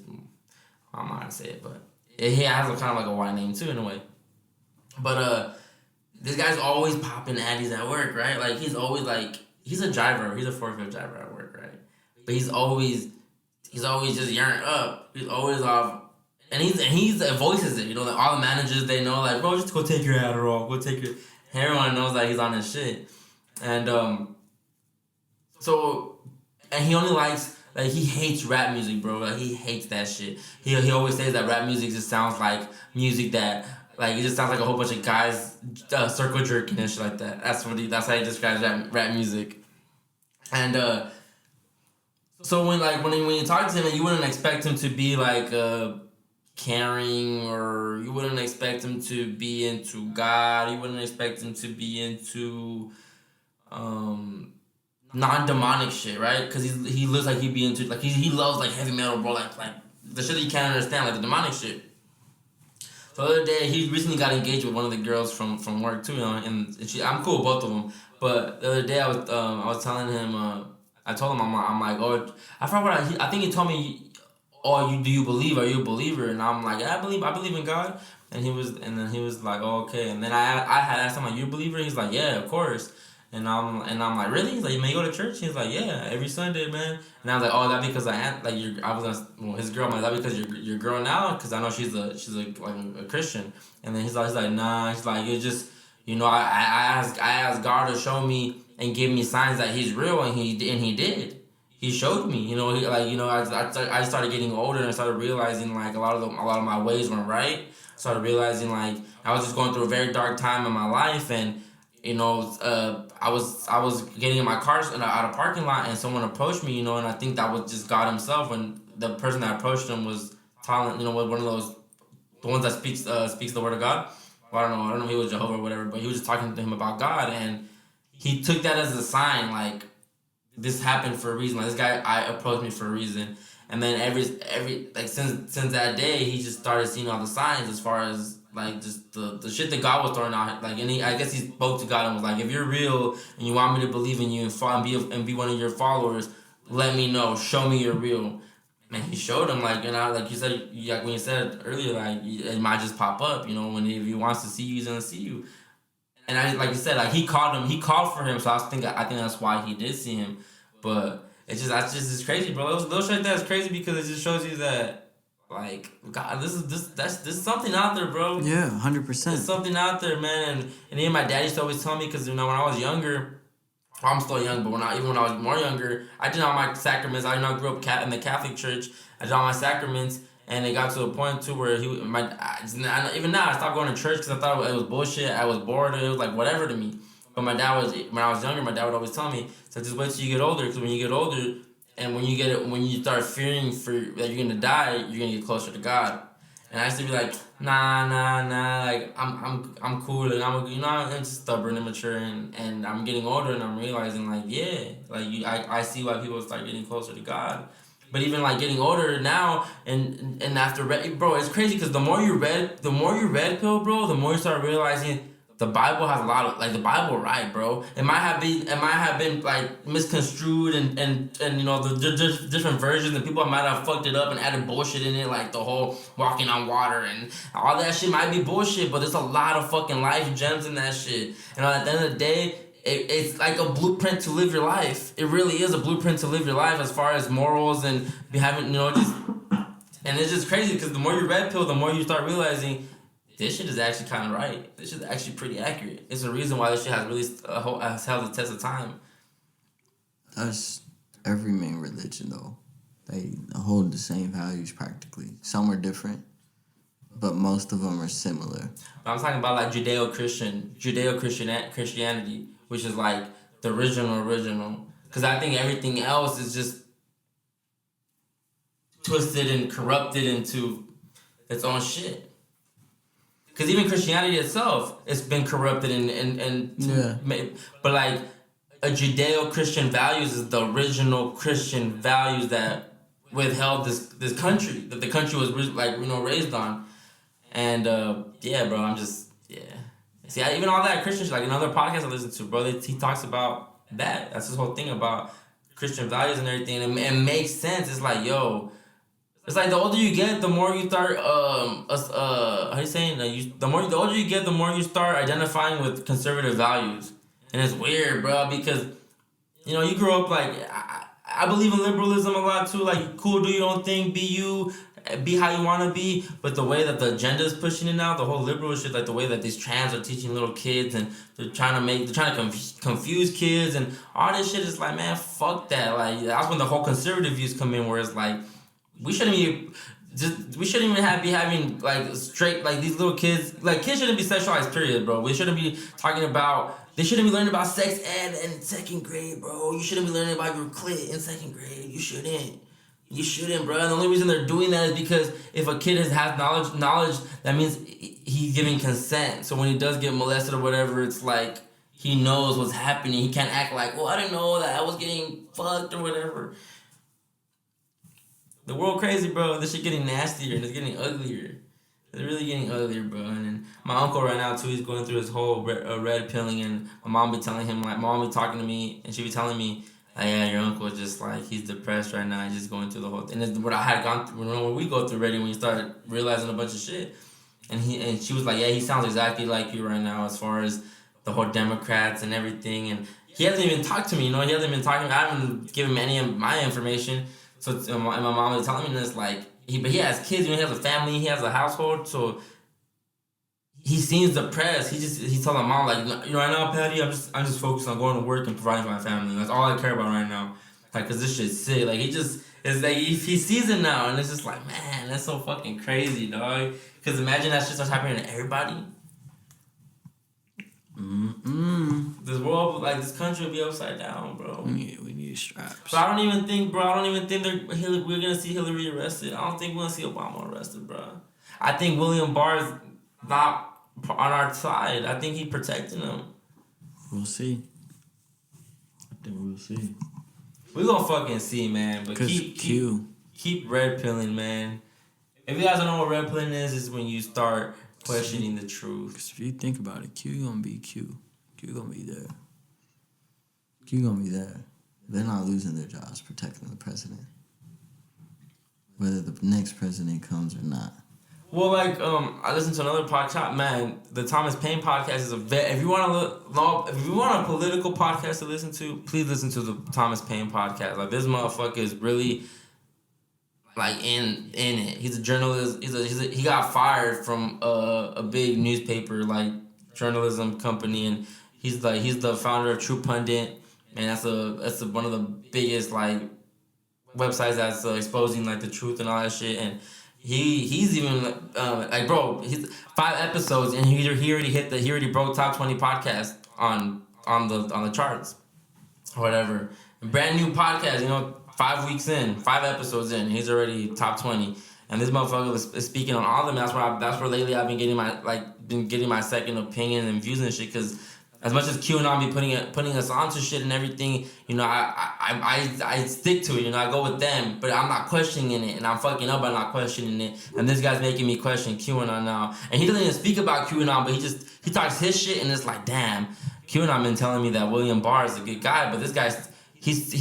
Speaker 3: I'm not gonna say it, but he has a kind of like a white name too in a way. But this guy's always popping addies at work, right? Like he's always like he's a driver, he's a forklift driver at work, right? But he's always just yearned up. He's always off and he voices it. You know, like all the managers, they know, like, bro, just go take your Adderall, go take your. Everyone knows that he's on his shit, and and he only likes. Like, he hates rap music, bro. Like, he hates that shit. He always says that rap music just sounds like music that, like, it just sounds like a whole bunch of guys circle jerking and shit like that. That's how he describes rap music. And so when you talk to him, you wouldn't expect him to be like caring, or you wouldn't expect him to be into God. You wouldn't expect him to be into non-demonic shit, right? Because he looks like he'd be into, like, he loves, like, heavy metal, bro, like the shit that you can't understand, like the demonic shit. So the other day, he recently got engaged with one of the girls from work too, you know, and I'm cool with both of them. But the other day, I was telling him, I told him, I'm like, oh, I forgot what I think he told me, oh, do you believe? Are you a believer? And I'm like, yeah, I believe in God. And then he was like, oh, okay. And then I had asked him, like, you a believer? He's like, yeah, of course. And I'm like, really? He's like, you go to church? He's like, yeah, every Sunday, man. And I was like, oh, that because his girl. I'm like, that because you're your girl now? Because I know she's a Christian. And then he's like, nah. He's like, it's just, you know, I asked God to show me and give me signs that He's real, and he did. He showed me, you know, I started getting older, and I started realizing, like, a lot of my ways weren't right. I started realizing, like, I was just going through a very dark time in my life, and, you know, I was getting in my car out of parking lot, and someone approached me, you know, and I think that was just God Himself. When the person that approached him was talking, you know, one of those, the ones that speaks the word of God. Well, I don't know if he was Jehovah or whatever, but he was just talking to him about God, and he took that as a sign, like, this happened for a reason. Like, this guy approached me for a reason, and then every like since that day, he just started seeing all the signs as far as, like, just the shit that God was throwing out. Like, and I guess he spoke to God and was like, if you're real and you want me to believe in you and be one of your followers, let me know. Show me you're real. And he showed him, like, you know, like you said, like when you said earlier, like, it might just pop up, you know, if he wants to see you, he's gonna see you. And I, like you said, like, he called for him, so I think that's why he did see him. But it's crazy, bro. Those shit like that is crazy, because it just shows you that, like, God, this is something out there, bro.
Speaker 2: Yeah, 100%.
Speaker 3: There's something out there, man. And even my dad used to always tell me, because, you know, when I was younger, well, I'm still young, but when I was more younger, I did all my sacraments. I grew up in the Catholic Church. I did all my sacraments, and it got to a point too where even now I stopped going to church because I thought it was bullshit. I was bored. It was like whatever to me. But when I was younger, my dad would always tell me, so just wait till you get older, because when you get older, and when you start fearing that you're gonna die, you're gonna get closer to God. And I used to be like, nah, like, I'm cool, and I'm just stubborn and mature, and I'm getting older, and I'm realizing, like, yeah, like, I see why people start getting closer to God. But even, like, getting older now, and after bro, it's crazy, because the more you red pill, bro, the more you start realizing the Bible has a lot of, like, the Bible, right, bro. It might have been like misconstrued, and you know, the different versions, and people might have fucked it up and added bullshit in it, like the whole walking on water and all that shit might be bullshit, but there's a lot of fucking life gems in that shit. And at the end of the day, it's like a blueprint to live your life. It really is a blueprint to live your life as far as morals and having, you know, just, and it's just crazy, because the more you red pill, the more you start realizing, this shit is actually kind of right. This shit is actually pretty accurate. It's a reason why this shit has really has held the test of time.
Speaker 2: That's every main religion, though. They hold the same values practically. Some are different, but most of them are similar.
Speaker 3: I'm talking about, like, Judeo-Christianity, which is, like, the original. Because I think everything else is just twisted and corrupted into its own shit. Because even Christianity itself, it's been corrupted and
Speaker 2: yeah.
Speaker 3: But, like, a Judeo-Christian values is the original Christian values that withheld this country, that the country was, like, you know, raised on. And yeah, bro, I'm just, yeah. See, even all that Christian shit, like, another podcast I listen to, bro, he talks about that. That's his whole thing about Christian values and everything, and it makes sense. It's like, yo. It's like the older you get, the more you start, how you saying? The older you get, the more you start identifying with conservative values. And it's weird, bro, because, you know, you grow up, like, I believe in liberalism a lot too. Like, cool, do your own thing, be you. be how you want to be, but the way that the agenda is pushing it now, the whole liberal shit, like the way that these trans are teaching little kids and they're trying to confuse kids and all this shit is like, man, fuck that. Like, that's when the whole conservative views come in, where it's like, we shouldn't even be having like straight, like these little kids, like kids shouldn't be sexualized, period, bro. We shouldn't be talking about, they shouldn't be learning about sex ed in second grade, bro. You shouldn't be learning about your clit in second grade. You shouldn't, bro. And the only reason they're doing that is because if a kid has knowledge, that means he's giving consent. So when he does get molested or whatever, it's like he knows what's happening. He can't act like, well, I didn't know that I was getting fucked or whatever. The world crazy, bro. This shit getting nastier and it's getting uglier. It's really getting uglier, bro. And then my uncle right now too, he's going through his whole red pilling, and my mom be telling him, like, my mom be talking to me, and she be telling me, like, yeah, your uncle is just like, he's depressed right now. He's just going through the whole thing. And it's what I had gone through, when we go through already, when you start realizing a bunch of shit. And she was like, yeah, he sounds exactly like you right now as far as the whole Democrats and everything. And he hasn't even talked to me, you know. He hasn't been talking. I haven't given him any of my information. So and my mom was telling me this, like, he has kids, you know, he has a family, he has a household, so he seems depressed. He's telling my mom, like, you know, right now, Patty, I'm just focused on going to work and providing for my family. That's all I care about right now. Like, cause this shit's sick. Like, it's like he sees it now, and it's just like, man, that's so fucking crazy, dog. Cause imagine that shit starts happening to everybody. This world, like, this country will be upside down, bro.
Speaker 2: We need straps.
Speaker 3: But I don't even think we're gonna see Hillary arrested. I don't think we're gonna see Obama arrested, bro. I think William Barr's not on our side. I think he's protecting him.
Speaker 2: We'll see. I think we'll see.
Speaker 3: We gonna fucking see, man. But keep red pilling, man. If you guys don't know what red pilling is, it's when you start questioning the truth.
Speaker 2: Because if you think about it, Q gonna be Q. Q gonna be there. Q gonna be there. They're not losing their jobs protecting the president, whether the next president comes or not.
Speaker 3: Well, like, I listened to another podcast, man. The Thomas Paine podcast is if you want a political podcast to listen to, please listen to the Thomas Paine podcast. Like, this motherfucker is really, like, in it. He's a journalist. He got fired from a big newspaper, like, journalism company, and he's the founder of True Pundit, and that's one of the biggest, like, websites that's exposing, like, the truth and all that shit. And he's even like, bro, he's 5 episodes and he already broke top 20 podcast on the charts or whatever. A brand new podcast, you know, 5 weeks in, 5 episodes in, he's already top 20. And this motherfucker is speaking on all of them. That's where lately I've been getting my second opinion and views and shit, because as much as QAnon be putting us onto shit and everything, you know, I stick to it. You know, I go with them, but I'm not questioning it, and I'm fucking up by not questioning it. And this guy's making me question QAnon now, and he doesn't even speak about QAnon, but he talks his shit, and it's like, damn, QAnon been telling me that William Barr is a good guy, but this guy's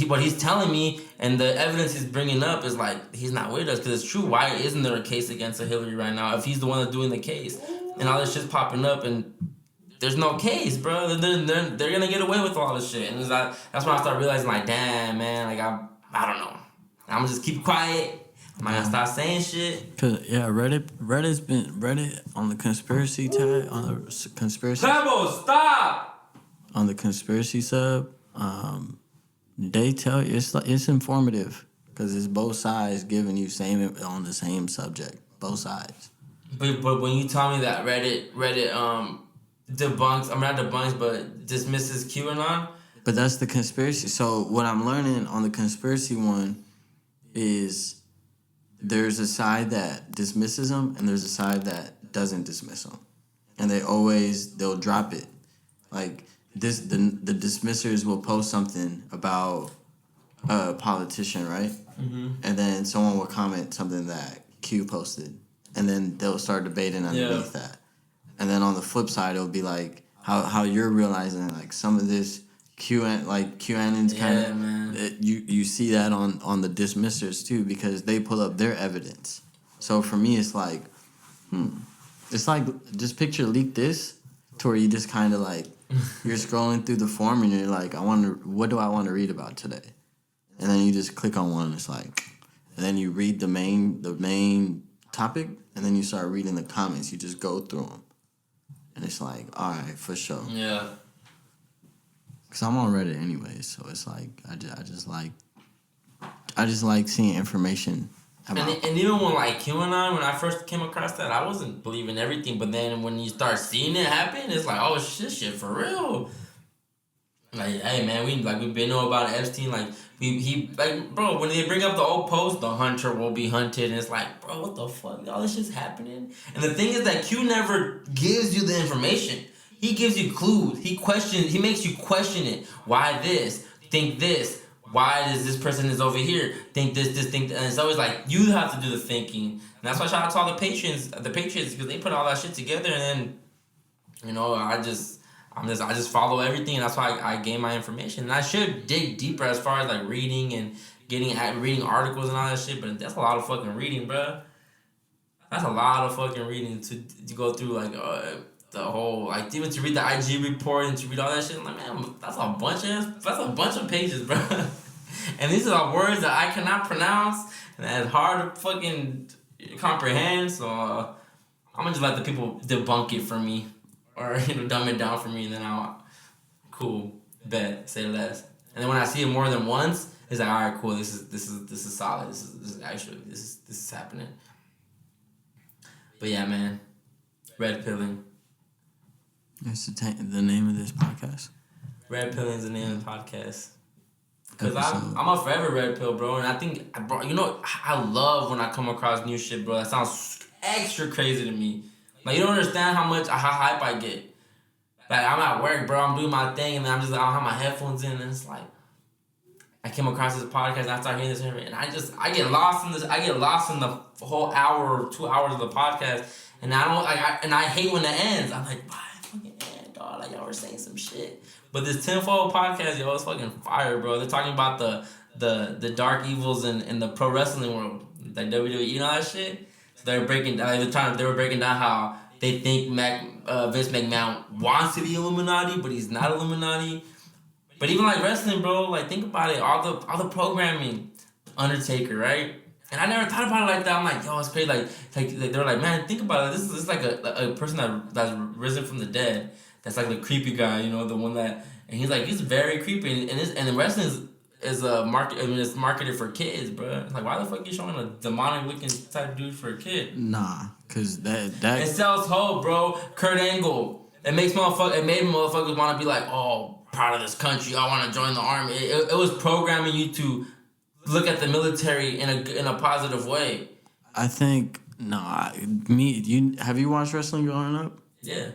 Speaker 3: what he's telling me and the evidence he's bringing up is like, he's not with us, because it's true. Why isn't there a case against Hillary right now if he's the one that's doing the case, and all this shit's popping up and there's no case, bro. They're gonna get away with all this shit, and that's when I start realizing, like, damn, man, like, I don't know. I'm gonna just keep quiet. I'm not gonna stop saying shit.
Speaker 2: Cause yeah, Reddit on the conspiracy tab, on the conspiracy.
Speaker 3: Pebble, stop.
Speaker 2: On the conspiracy sub, they tell you it's informative, because it's both sides giving you on the same subject, both sides.
Speaker 3: But when you tell me that Reddit debunks, I'm not debunks, but dismisses QAnon.
Speaker 2: But that's the conspiracy. So what I'm learning on the conspiracy one is there's a side that dismisses them and there's a side that doesn't dismiss them, and they'll drop it. Like this, the dismissers will post something about a politician, right? Mm-hmm. And then someone will comment something that Q posted, and then they'll start debating underneath that. And then on the flip side, it'll be like how you're realizing, like, some of this QAnon's kind of, you see that on the dismissers too, because they pull up their evidence. So for me, it's like, it's like, just picture leak this to where you just kind of like, you're scrolling through the form and you're like, what do I want to read about today? And then you just click on one, and it's like, and then you read the main topic, and then you start reading the comments. You just go through them, and it's like, all right, for sure.
Speaker 3: Yeah.
Speaker 2: Cause I'm on Reddit anyway, so it's like I just like seeing information.
Speaker 3: And even when like QAnon, when I first came across that, I wasn't believing everything. But then when you start seeing it happen, it's like, oh shit for real. Like, hey man, we've been know about Epstein. Like he bro, when they bring up the old post, the hunter will be hunted, and it's like, bro, what the fuck? All this shit's happening. And the thing is that Q never gives you the information. He gives you clues. He makes you question it. Why this? Think this. Why does this person is over here? Think this, think that. And it's always like, you have to do the thinking. And that's why I shout out to all the Patriots, because they put all that shit together, and then, you know, I just follow everything, and that's why I gain my information. And I should dig deeper as far as like reading and reading articles and all that shit, but that's a lot of fucking reading, bro. That's a lot of fucking reading to go through, like, the whole, like, even to read the IG report and to read all that shit. I'm like, man, that's a bunch of pages, bro. And these are words that I cannot pronounce, and it's hard to fucking comprehend. So I'm gonna just let the people debunk it for me, or dumb it down for me, and then I'll bet, say less. And then when I see it more than once, it's like, all right, cool. This is solid. This is happening. But yeah, man, red pilling.
Speaker 2: That's the name of this podcast.
Speaker 3: Red pilling is the name of the podcast. Cause I'm a forever red pill, bro, and I think, bro, you know, I love when I come across new shit, bro. That sounds extra crazy to me. Like, you don't understand how hype I get. Like, I'm at work, bro. I'm doing my thing, and then I don't have my headphones in, and it's like, I came across this podcast, and I start hearing this, and I get lost in this. I get lost in the whole hour or 2 hours of the podcast, and I hate when it ends. I'm like, why? Fucking end, dog. Like, y'all were saying some shit. But this tenfold podcast, yo, it's fucking fire, bro. They're talking about the dark evils in the pro wrestling world, like WWE, you know that shit. So they were breaking down how they think Vince McMahon wants to be Illuminati, but he's not Illuminati. But even like wrestling, bro, like, think about it, all the programming, Undertaker, right? And I never thought about it like that. I'm like, yo, it's crazy. Like they're like, man, think about it. This is like a person that's risen from the dead. That's like the creepy guy, you know, the one that, and he's very creepy. And the wrestling is a market. I mean, it's marketed for kids, bro. Like, why the fuck you showing a demonic looking type dude for a kid?
Speaker 2: Nah, cause that
Speaker 3: it sells hope, bro. Kurt Angle. It made motherfuckers want to be like, oh, proud of this country. I want to join the army. It was programming you to look at the military in a positive way.
Speaker 2: I think have you watched wrestling growing up?
Speaker 3: Yeah.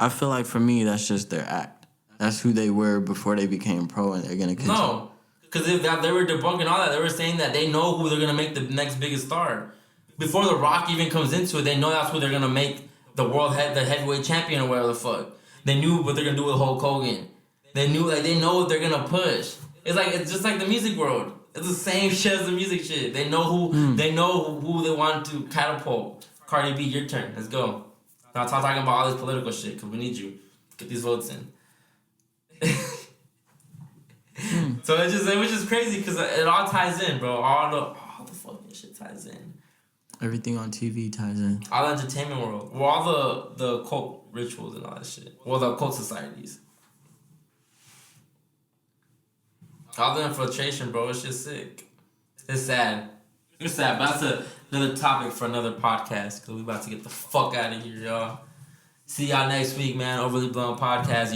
Speaker 2: I feel like for me that's just their act. That's who they were before they became pro, and they're gonna continue.
Speaker 3: No, because they were debunking all that. They were saying that they know who they're gonna make the next biggest star. Before The Rock even comes into it, they know that's who they're gonna make the heavyweight champion or whatever the fuck. They knew what they're gonna do with Hulk Hogan. They know what they're gonna push. It's just like the music world. It's the same shit as the music shit. They know who they want to catapult. Cardi B, your turn. Let's go. Now stop talking about all this political shit, because we need you. Get these votes in. So it was just crazy, because it all ties in, bro. All the fucking shit ties in.
Speaker 2: Everything on TV ties in.
Speaker 3: All the entertainment world. Well, all the cult rituals and all that shit. Well, the cult societies. All the infiltration, bro. It's just sick. It's sad. But that's another topic for another podcast, because we about to get the fuck out of here, y'all. See y'all next week, man. Overly Blown Podcast.